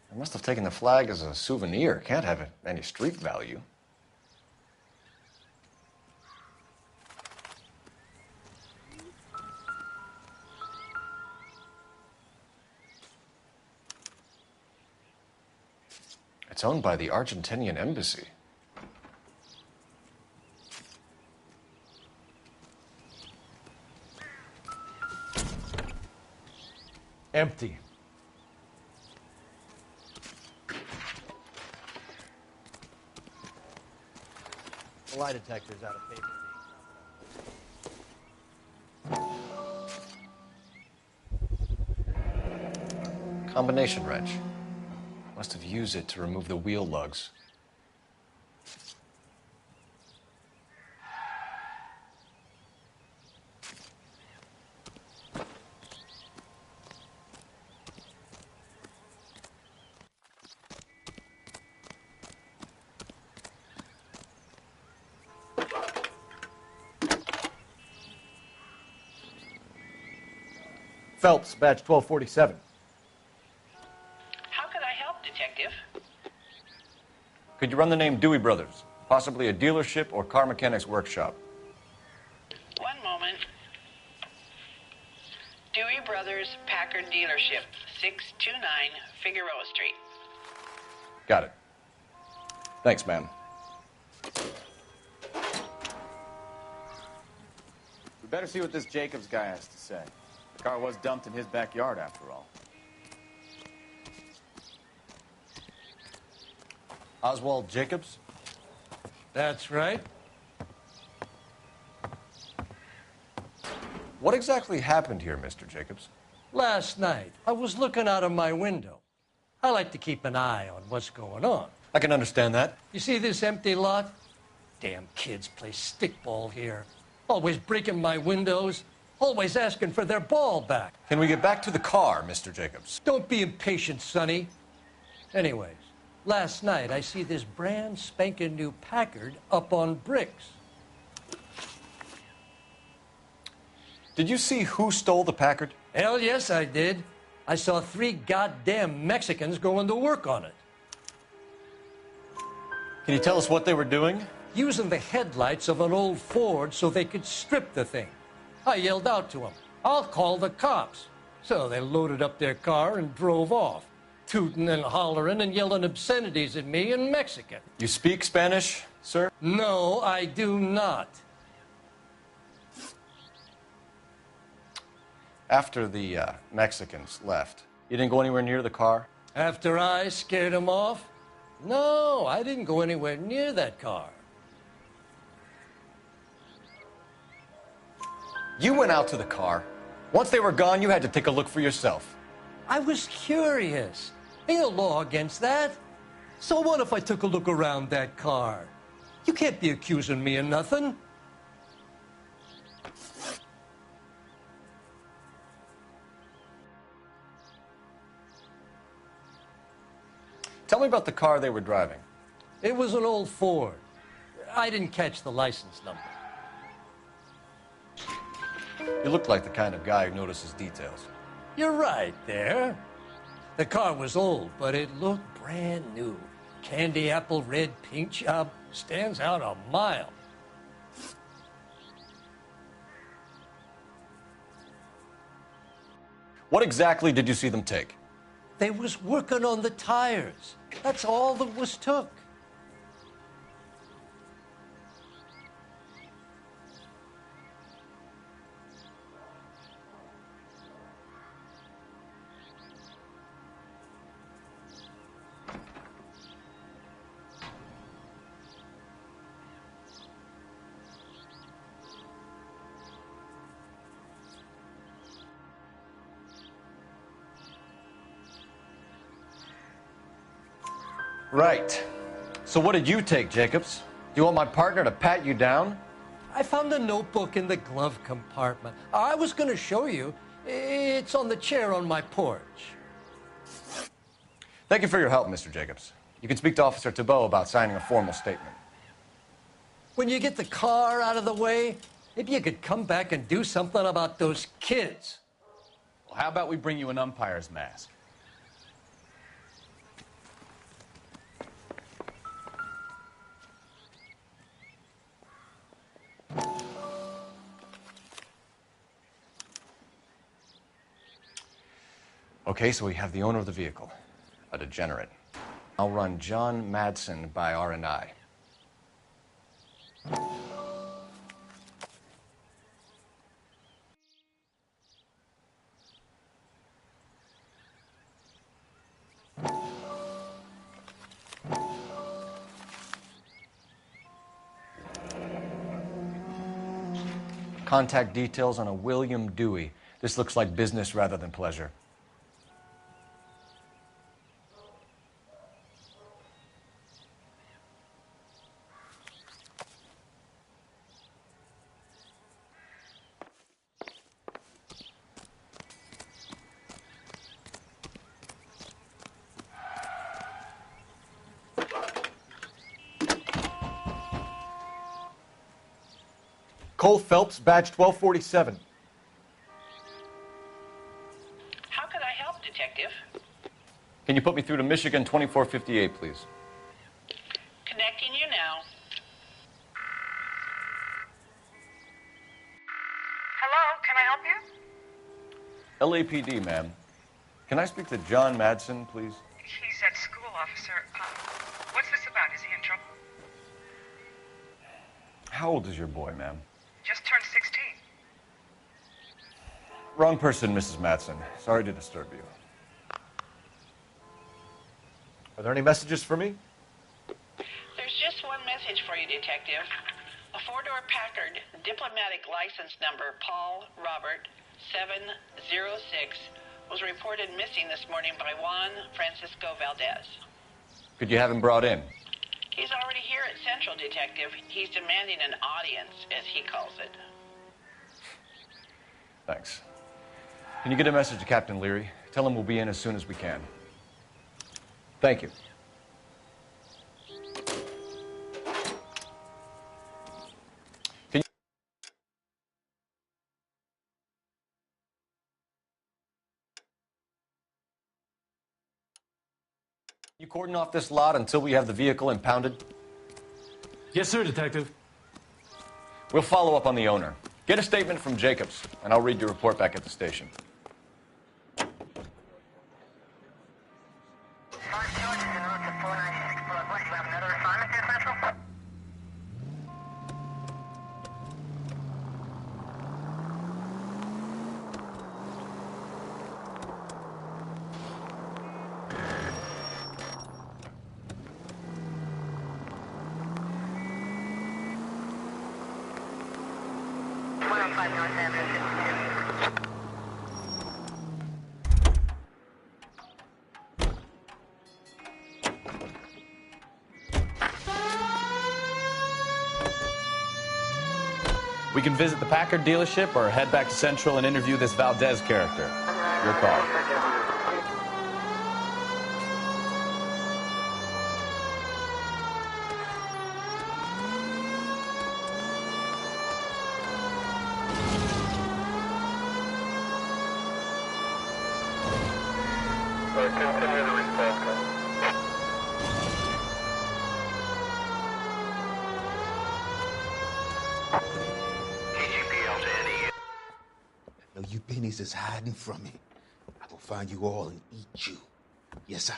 I must have taken the flag as a souvenir. Can't have any street value. It's owned by the Argentinian embassy. Empty. The lie detector's out of paper. Combination wrench. Must have used it to remove the wheel lugs. Phelps, badge 1247. How can I help, Detective? Could you run the name Dewey Brothers? Possibly a dealership or car mechanics workshop. One moment. Dewey Brothers Packard Dealership, 629 Figueroa Street. Got it. Thanks, ma'am. We better see what this Jacobs guy has to say. The car was dumped in his backyard, after all. Oswald Jacobs? That's right. What exactly happened here, Mr. Jacobs? Last night, I was looking out of my window. I like to keep an eye on what's going on. I can understand that. You see this empty lot? Damn kids play stickball here. Always breaking my windows. Always asking for their ball back. Can we get back to the car, Mr. Jacobs? Don't be impatient, Sonny. Anyways, last night I see this brand spanking new Packard up on bricks. Did you see who stole the Packard? Hell yes, I did. I saw 3 goddamn Mexicans going to work on it. Can you tell us what they were doing? Using the headlights of an old Ford so they could strip the thing. I yelled out to them, "I'll call the cops." So they loaded up their car and drove off, tooting and hollering and yelling obscenities at me in Mexican. You speak Spanish, sir? No, I do not. After the Mexicans left, you didn't go anywhere near the car? After I scared them off? No, I didn't go anywhere near that car. You went out to the car. Once they were gone, you had to take a look for yourself. I was curious. Ain't no law against that. So what if I took a look around that car? You can't be accusing me of nothing. Tell me about the car they were driving. It was an old Ford. I didn't catch the license number. You look like the kind of guy who notices details. You're right there. The car was old, but it looked brand new. candy apple red paint job stands out a mile. What exactly did you see them take? They was working on the tires. That's all that was took. Right. So what did you take, Jacobs? Do you want my partner to pat you down? I found a notebook in the glove compartment. I was going to show you. It's on the chair on my porch. Thank you for your help, Mr. Jacobs. You can speak to Officer Thibault about signing a formal statement. When you get the car out of the way, maybe you could come back and do something about those kids. Well, how about we bring you an umpire's mask? Okay, so we have the owner of the vehicle, a degenerate. I'll run John Madsen by R&I. Contact details on a William Dewey. This looks like business rather than pleasure. Cole Phelps, badge 1247. How can I help, Detective? Can you put me through to Michigan 2458, please? Connecting you now. Hello, can I help you? LAPD, ma'am. Can I speak to John Madsen, please? He's at school, officer. What's this about? Is he in trouble? How old is your boy, ma'am? Just turned 16. Wrong person, Mrs. Madsen. Sorry to disturb you. Are there any messages for me? There's just one message for you, Detective. A four-door Packard, diplomatic license number Paul Robert 706, was reported missing this morning by Juan Francisco Valdez. Could you have him brought in? He's already here at Central, Detective. He's demanding an audience, as he calls it. Thanks. Can you get a message to Captain Leary? Tell him we'll be in as soon as we can. Thank you. You cordon off this lot until we have the vehicle impounded? Yes, sir, Detective. We'll follow up on the owner. Get a statement from Jacobs, and I'll read your report back at the station. We can visit the Packard dealership or head back to Central and interview this Valdez character. Your call. Continue the response. No, you pennies is hiding from me. I gonna find you all and eat you. Yes, sir.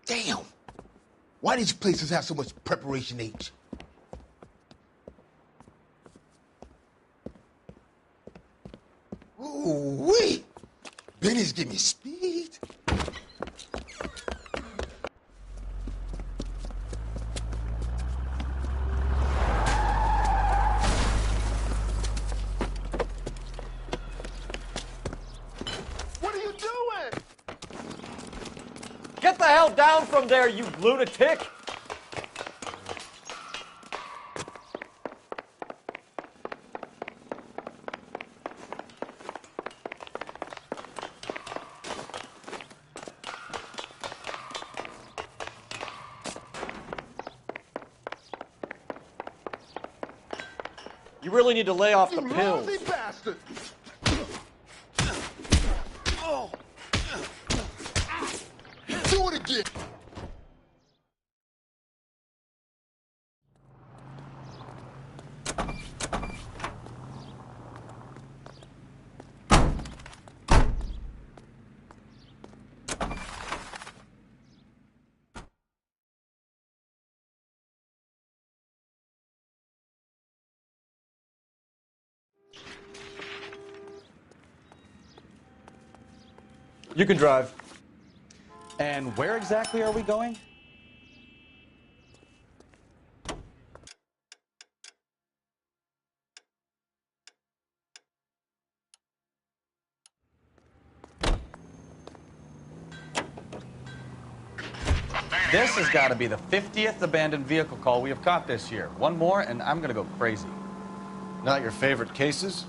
Damn! Why these places have so much preparation H? Ooh-wee! Benny's give me speed. What are you doing? Get the hell down from there, you lunatic! You really need to lay off the pills. Lousy bastard! Oh. Do it again! You can drive. And where exactly are we going? This has got to be the 50th abandoned vehicle call we have caught this year. One more, and I'm going to go crazy. Not your favorite cases?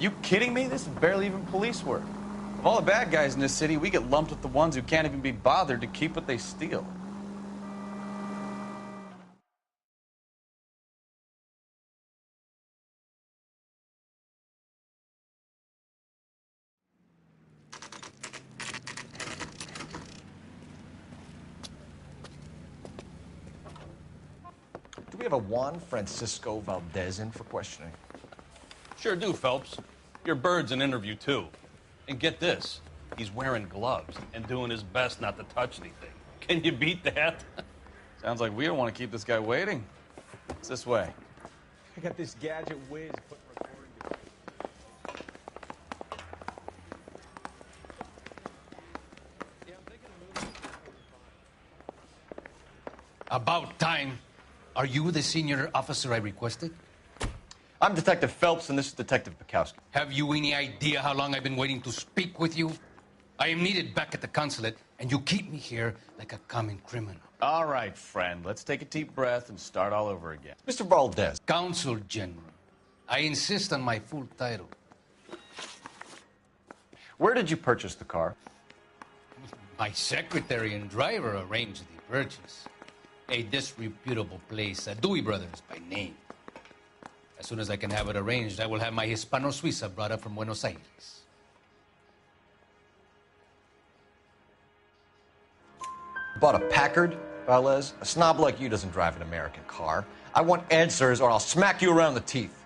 You kidding me? This is barely even police work. Of all the bad guys in this city, we get lumped with the ones who can't even be bothered to keep what they steal. Do we have a Juan Francisco Valdez in for questioning? Sure do, Phelps. Your bird's an interview, too. And get this, he's wearing gloves and doing his best not to touch anything. Can you beat that? Sounds like we don't want to keep this guy waiting. It's this way. I got this gadget whiz putting recording device. About time. Are you the senior officer I requested? I'm Detective Phelps, and this is Detective Bukowski. Have you any idea how long I've been waiting to speak with you? I am needed back at the consulate, and you keep me here like a common criminal. All right, friend. Let's take a deep breath and start all over again. Mr. Valdez. Consul General. I insist on my full title. Where did you purchase the car? My secretary and driver arranged the purchase. A disreputable place, Dewey Brothers by name. As soon as I can have it arranged, I will have my Hispano Suiza brought up from Buenos Aires. Bought a Packard, Valdez? A snob like you doesn't drive an American car. I want answers or I'll smack you around the teeth.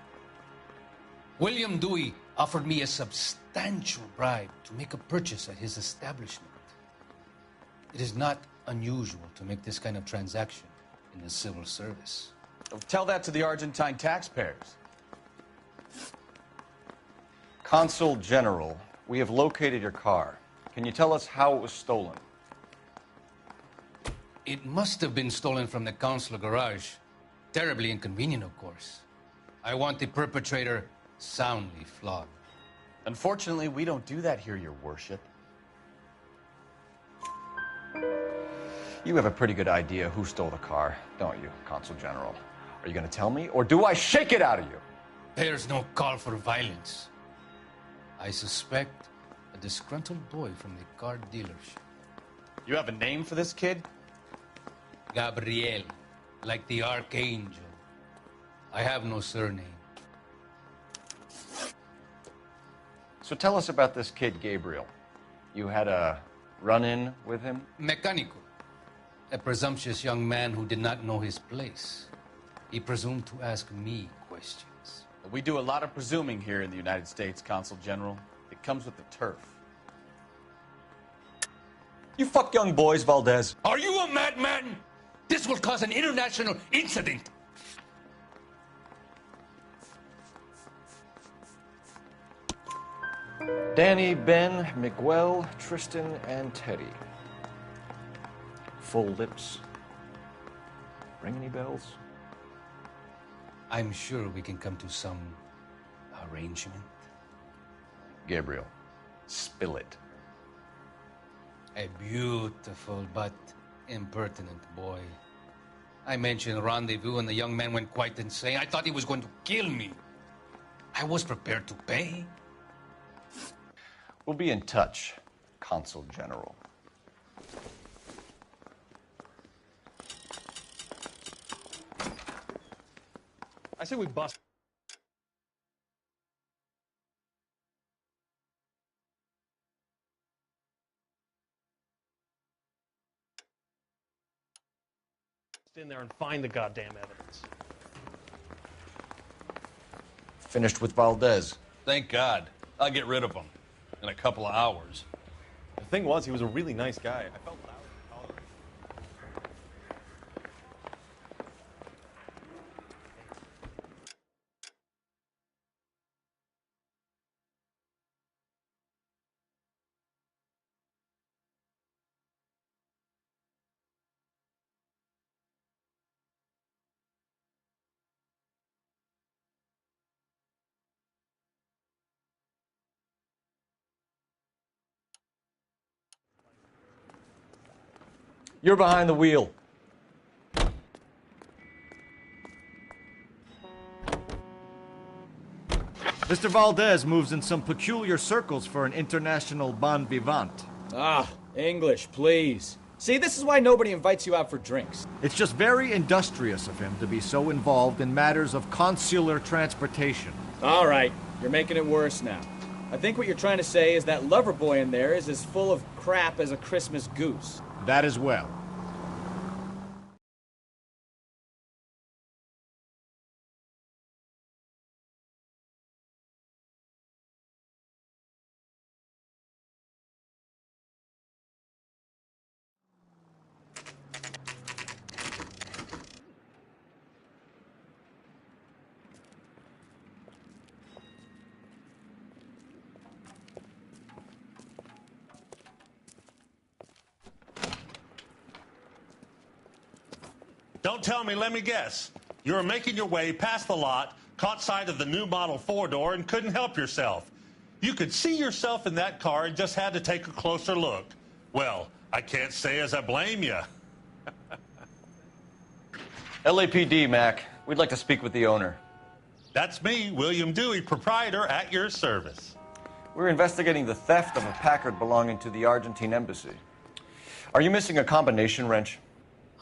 William Dewey offered me a substantial bribe to make a purchase at his establishment. It is not unusual to make this kind of transaction in the civil service. Tell that to the Argentine taxpayers. Consul General, we have located your car. Can you tell us how it was stolen? It must have been stolen from the consular garage. Terribly inconvenient, of course. I want the perpetrator soundly flogged. Unfortunately, we don't do that here, Your Worship. You have a pretty good idea who stole the car, don't you, Consul General? Are you going to tell me, or do I shake it out of you? There's no call for violence. I suspect a disgruntled boy from the car dealership. You have a name for this kid? Gabriel, like the archangel. I have no surname. So tell us about this kid, Gabriel. You had a run-in with him? Mecánico. A presumptuous young man who did not know his place. He presumed to ask me questions. We do a lot of presuming here in the United States, Consul General. It comes with the turf. You fuck young boys, Valdez. Are you a madman? This will cause an international incident. Danny, Ben, Miguel, Tristan, and Teddy. Full lips. Ring any bells? I'm sure we can come to some arrangement. Gabriel, spill it. A beautiful but impertinent boy. I mentioned rendezvous and the young man went quite insane. I thought he was going to kill me. I was prepared to pay. We'll be in touch, Consul General. I say we bust. In there and find the goddamn evidence. Finished with Valdez. Thank God. I'll get rid of him in a couple of hours. The thing was, he was a really nice guy. I felt loud and tolerant. You're behind the wheel. Mr. Valdez moves in some peculiar circles for an international bon vivant. Ah, English, please. See, this is why nobody invites you out for drinks. It's just very industrious of him to be so involved in matters of consular transportation. All right, you're making it worse now. I think what you're trying to say is that lover boy in there is as full of crap as a Christmas goose. That as well. Don't tell me, let me guess. You were making your way past the lot, caught sight of the new model four-door, and couldn't help yourself. You could see yourself in that car and just had to take a closer look. Well, I can't say as I blame you. LAPD, Mac. We'd like to speak with the owner. That's me, William Dewey, proprietor, at your service. We're investigating the theft of a Packard belonging to the Argentine embassy. Are you missing a combination wrench?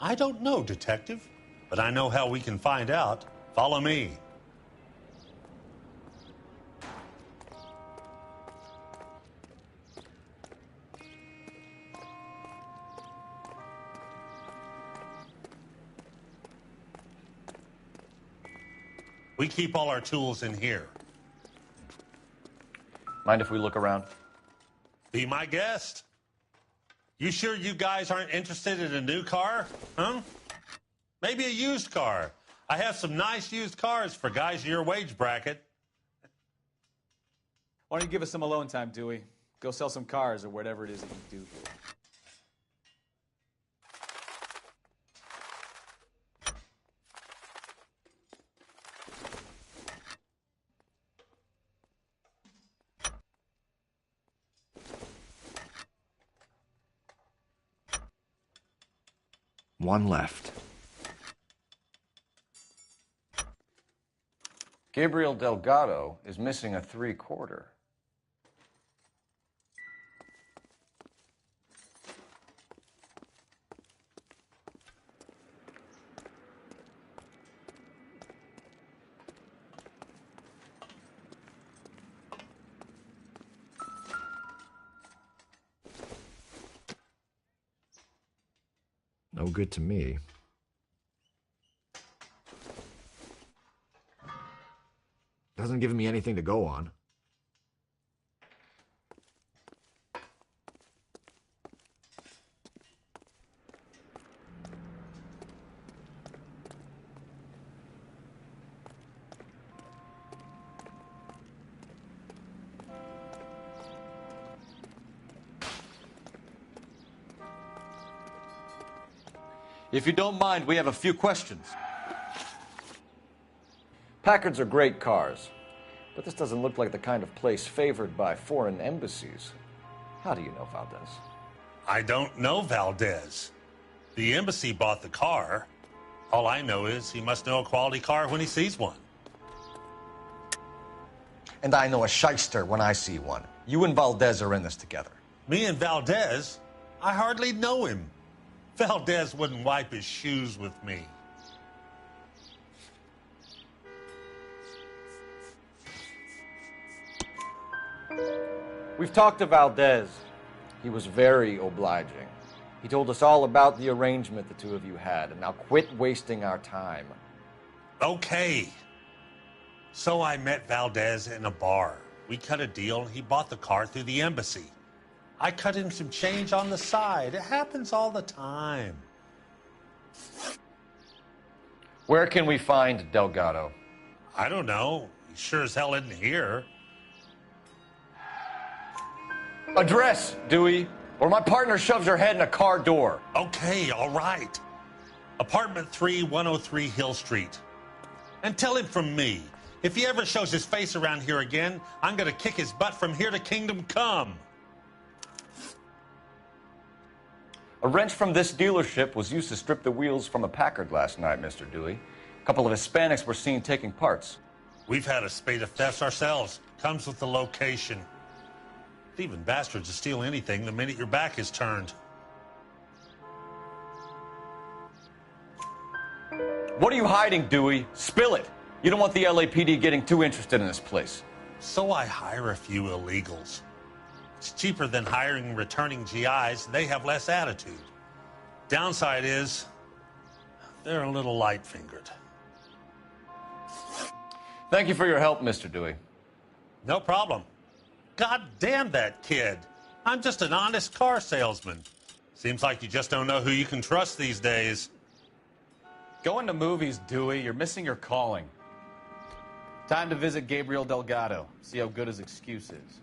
I don't know, Detective, but I know how we can find out. Follow me. We keep all our tools in here. Mind if we look around? Be my guest. You sure you guys aren't interested in a new car? Huh? Maybe a used car. I have some nice used cars for guys in your wage bracket. Why don't you give us some alone time, Dewey? Go sell some cars or whatever it is that you do here. One left. Gabriel Delgado is missing a 3/4. No good to me. Hasn't given me anything to go on. If you don't mind, we have a few questions. Packards are great cars, but this doesn't look like the kind of place favored by foreign embassies. How do you know Valdez? I don't know Valdez. The embassy bought the car. All I know is he must know a quality car when he sees one. And I know a shyster when I see one. You and Valdez are in this together. Me and Valdez? I hardly know him. Valdez wouldn't wipe his shoes with me. We've talked to Valdez. He was very obliging. He told us all about the arrangement the two of you had, and now quit wasting our time. Okay. So I met Valdez in a bar. We cut a deal, and he bought the car through the embassy. I cut him some change on the side. It happens all the time. Where can we find Delgado? I don't know. He sure as hell isn't here. Address, Dewey, or my partner shoves her head in a car door. Okay, all right. Apartment 3, 103 Hill Street. And tell him from me, if he ever shows his face around here again, I'm gonna kick his butt from here to Kingdom Come. A wrench from this dealership was used to strip the wheels from a Packard last night, Mr. Dewey. A couple of Hispanics were seen taking parts. We've had a spate of thefts ourselves. Comes with the location. Thieving bastards will steal anything the minute your back is turned. What are you hiding, Dewey? Spill it. You don't want the LAPD getting too interested in this place. So I hire a few illegals. It's cheaper than hiring returning GIs. They have less attitude. Downside is, they're a little light-fingered. Thank you for your help, Mr. Dewey. No problem. God damn that kid. I'm just an honest car salesman. Seems like you just don't know who you can trust these days. Going to movies, Dewey. You're missing your calling. Time to visit Gabriel Delgado. See how good his excuse is.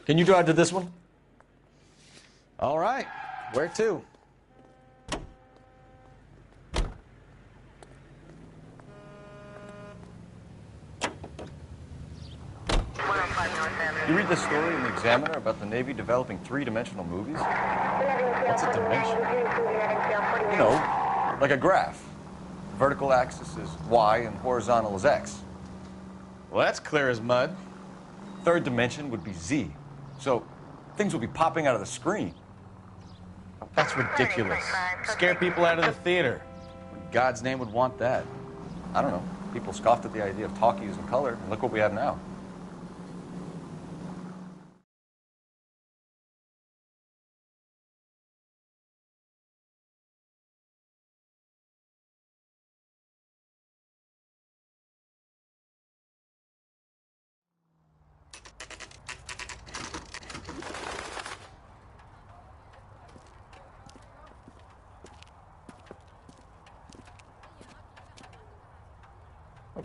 Can you drive to this one? All right. Where to? You read the story in the Examiner about the Navy developing three-dimensional movies? What's a dimension? You know, like a graph. The vertical axis is Y and horizontal is X. Well, that's clear as mud. Third dimension would be Z. So things will be popping out of the screen. That's ridiculous. Scare people out of the theater. In God's name would want that? I don't know. People scoffed at the idea of talkies in color, and look what we have now.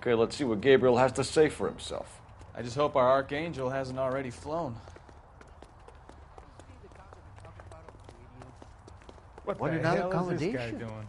Okay, let's see what Gabriel has to say for himself. I just hope our archangel hasn't already flown. What What the another hell is this guy accommodation? doing?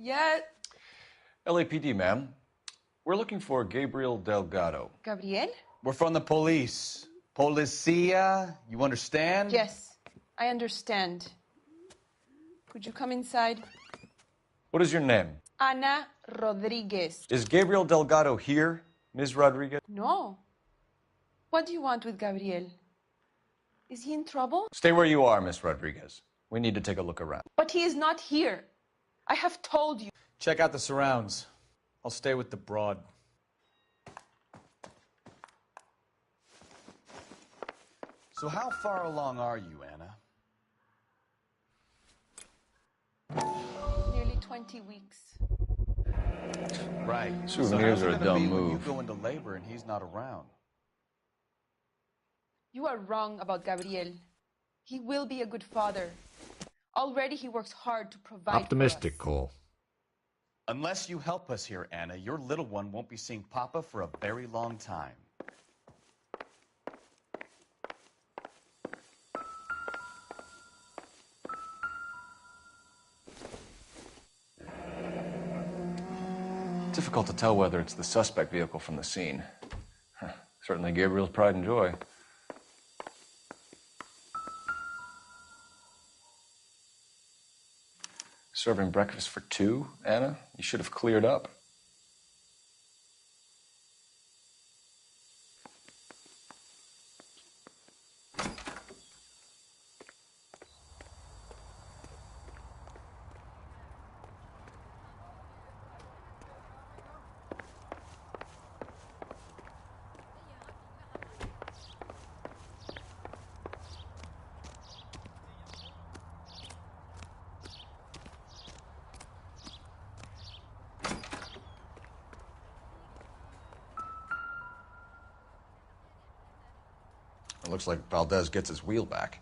Yeah. LAPD, ma'am. We're looking for Gabriel Delgado. Gabriel? We're from the police. Policia, you understand? Yes, I understand. Could you come inside? What is your name? Ana Rodriguez. Is Gabriel Delgado here, Ms. Rodriguez? No. What do you want with Gabriel? Is he in trouble? Stay where you are, Ms. Rodriguez. We need to take a look around. But he is not here. I have told you. Check out the surrounds. I'll stay with the broad. So how far along are you, Anna? Nearly 20 weeks. Right. Souvenirs so are a how's it gonna dumb be when move. you go into labor and he's not around? You are wrong about Gabriel. He will be a good father. Already he works hard to provide Optimistic, for us. Cole. Unless you help us here, Anna, your little one won't be seeing Papa for a very long time. Difficult to tell whether it's the suspect vehicle from the scene. Certainly Gabriel's pride and joy. Serving breakfast for two, Anna? You should have cleared up. It looks like Valdez gets his wheel back.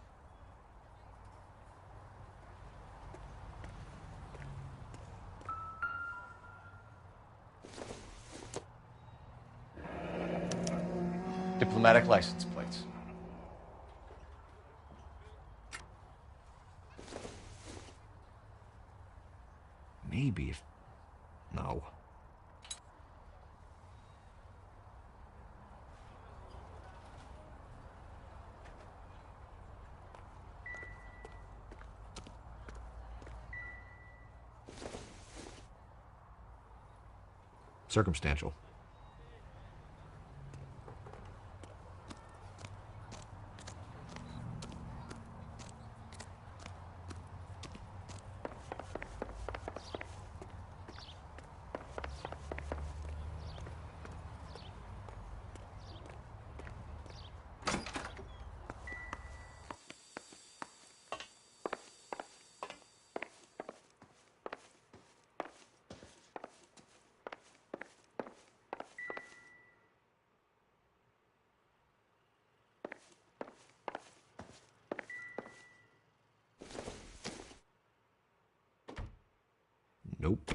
Diplomatic license plates. Maybe if... No. Circumstantial. Nope.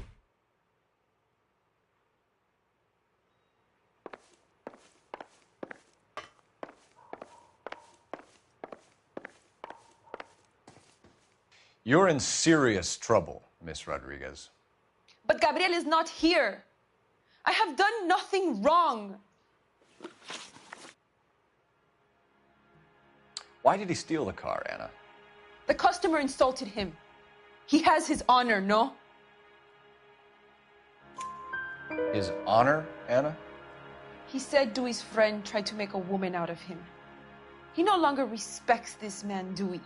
You're in serious trouble, Miss Rodriguez. But Gabriel is not here. I have done nothing wrong. Why did he steal the car, Anna? The customer insulted him. He has his honor, no? His honor, Anna? He said Dewey's friend tried to make a woman out of him. He no longer respects this man, Dewey.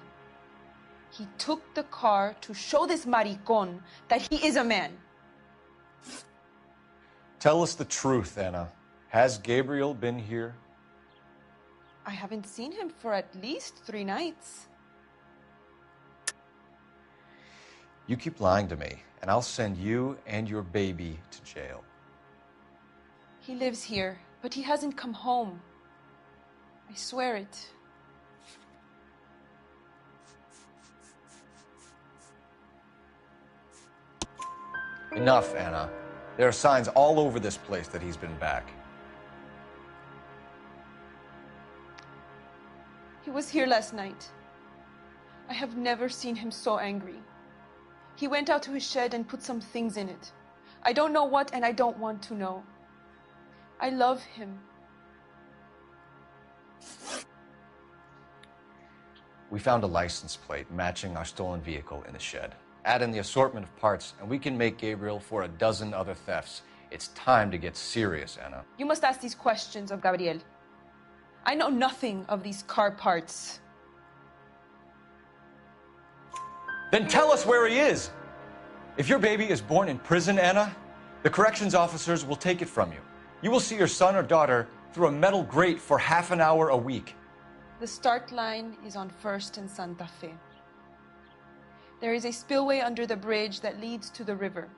He took the car to show this maricon that he is a man. Tell us the truth, Anna. Has Gabriel been here? I haven't seen him for at least 3 nights. You keep lying to me, and I'll send you and your baby to jail. He lives here, but he hasn't come home. I swear it. Enough, Anna. There are signs all over this place that he's been back. He was here last night. I have never seen him so angry. He went out to his shed and put some things in it. I don't know what, and I don't want to know. I love him. We found a license plate matching our stolen vehicle in the shed. Add in the assortment of parts, and we can make Gabriel for a dozen other thefts. It's time to get serious, Anna. You must ask these questions of Gabriel. I know nothing of these car parts. Then tell us where he is. If your baby is born in prison, Anna, the corrections officers will take it from you. You will see your son or daughter through a metal grate for half an hour a week. The start line is on 1st and Santa Fe. There is a spillway under the bridge that leads to the river.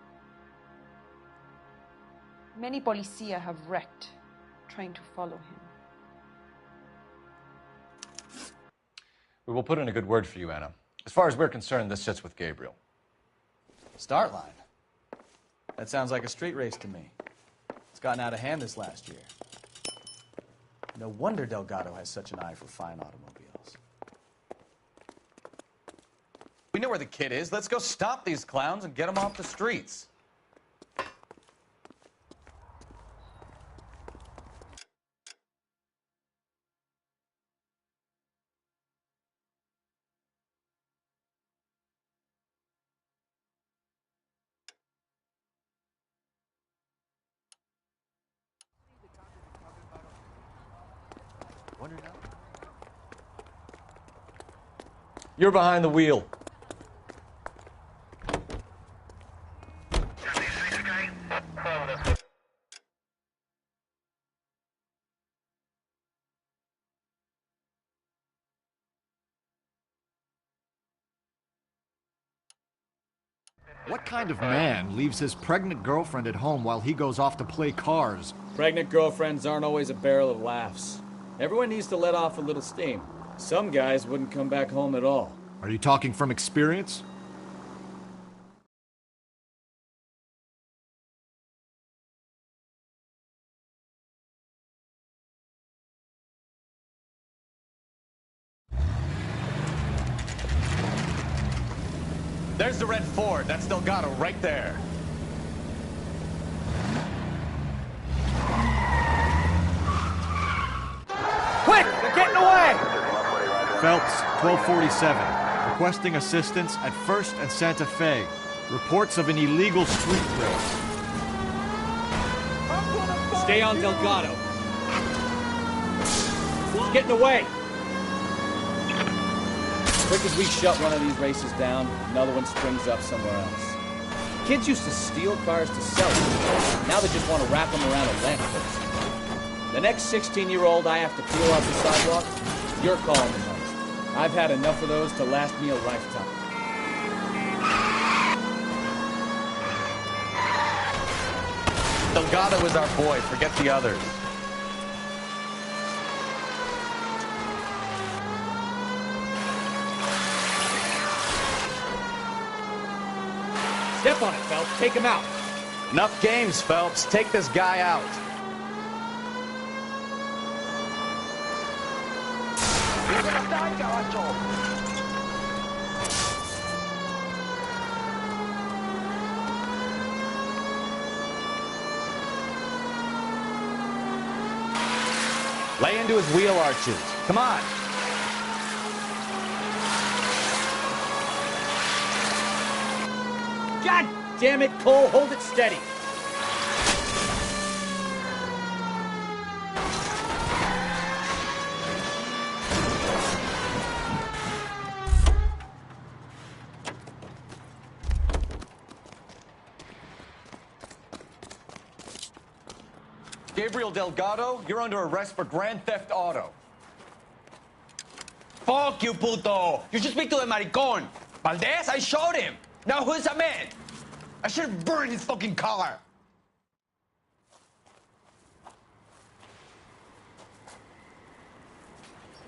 Many policia have wrecked trying to follow him. We will put in a good word for you, Anna. As far as we're concerned, this sits with Gabriel. Start line? That sounds like a street race to me. It's gotten out of hand this last year. No wonder Delgado has such an eye for fine automobiles. We know where the kid is. Let's go stop these clowns and get them off the streets. You're behind the wheel. What kind of man leaves his pregnant girlfriend at home while he goes off to play cars? Pregnant girlfriends aren't always a barrel of laughs. Everyone needs to let off a little steam. Some guys wouldn't come back home at all. Are you talking from experience? There's the red Ford. That's Delgado right there. Quick! They're getting away! Phelps, 1247. Requesting assistance at 1st and Santa Fe. Reports of an illegal street race. Stay on Delgado. He's getting away. Quick as we shut one of these races down, another one springs up somewhere else. Kids used to steal cars to sell them. Now they just want to wrap them around a lamppost. The next 16-year-old I have to peel off the sidewalk, you're calling the most. I've had enough of those to last me a lifetime. Delgado is our boy. Forget the others. Step on it, Phelps. Take him out. Enough games, Phelps. Take this guy out. You're gonna die, Gato! Lay into his wheel arches. Come on. God damn it, Cole. Hold it steady. Gabriel Delgado, you're under arrest for Grand Theft Auto. Fuck you, puto! You should speak to the maricón. Valdez, I showed him. Now who's a man? I should have burned his fucking car.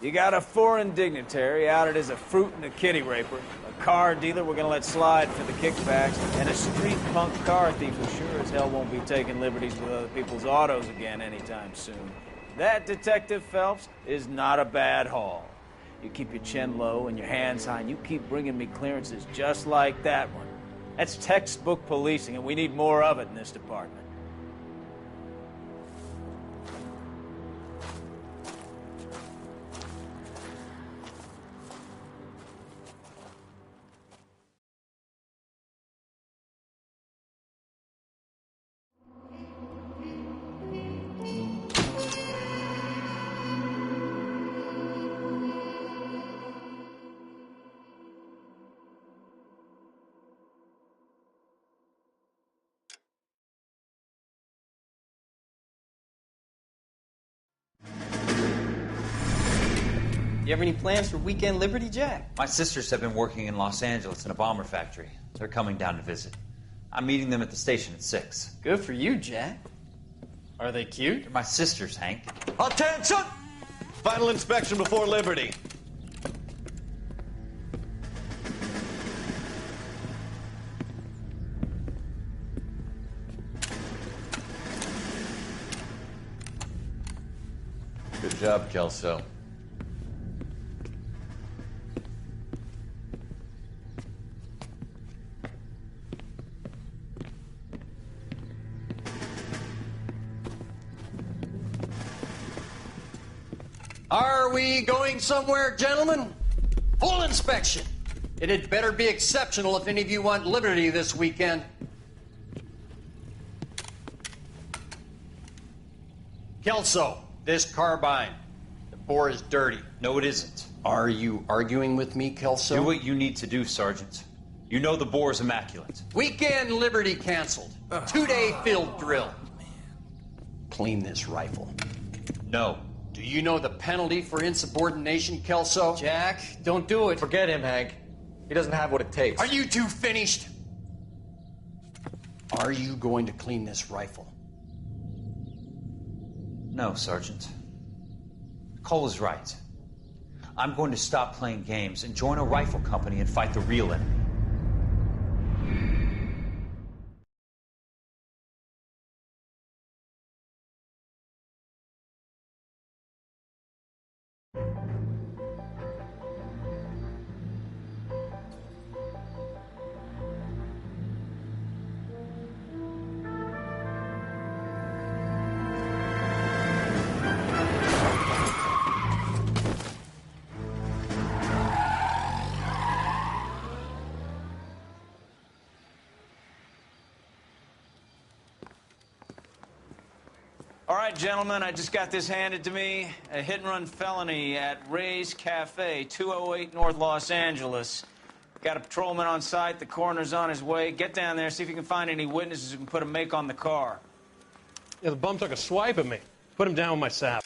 You got a foreign dignitary outed as a fruit and a kitty raper, a car dealer we're gonna let slide for the kickbacks, and a street punk car thief who sure as hell won't be taking liberties with other people's autos again anytime soon. That, Detective Phelps, is not a bad haul. You keep your chin low and your hands high, and you keep bringing me clearances just like that one. That's textbook policing, and we need more of it in this department. You have any plans for weekend Liberty, Jack? My sisters have been working in Los Angeles in a bomber factory. They're coming down to visit. I'm meeting them at the station at 6. Good for you, Jack. Are they cute? They're my sisters, Hank. Attention! Final inspection before Liberty. Good job, Kelso. Are we going somewhere, gentlemen? Full inspection. It had better be exceptional if any of you want Liberty this weekend. Kelso, this carbine. The bore is dirty. No, it isn't. Are you arguing with me, Kelso? Do what you need to do, Sergeant. You know the bore is immaculate. Weekend Liberty canceled. 2-day field drill. Clean this rifle. No. Do you know the penalty for insubordination, Kelso? Jack, don't do it. Forget him, Hank. He doesn't have what it takes. Are you two finished? Are you going to clean this rifle? No, Sergeant. Cole is right. I'm going to stop playing games and join a rifle company and fight the real enemy. All right, gentlemen, I just got this handed to me. A hit-and-run felony at Ray's Cafe, 208 North Los Angeles. Got a patrolman on site. The coroner's on his way. Get down there, see if you can find any witnesses who can put a make on the car. Yeah, the bum took a swipe at me. Put him down with my sap.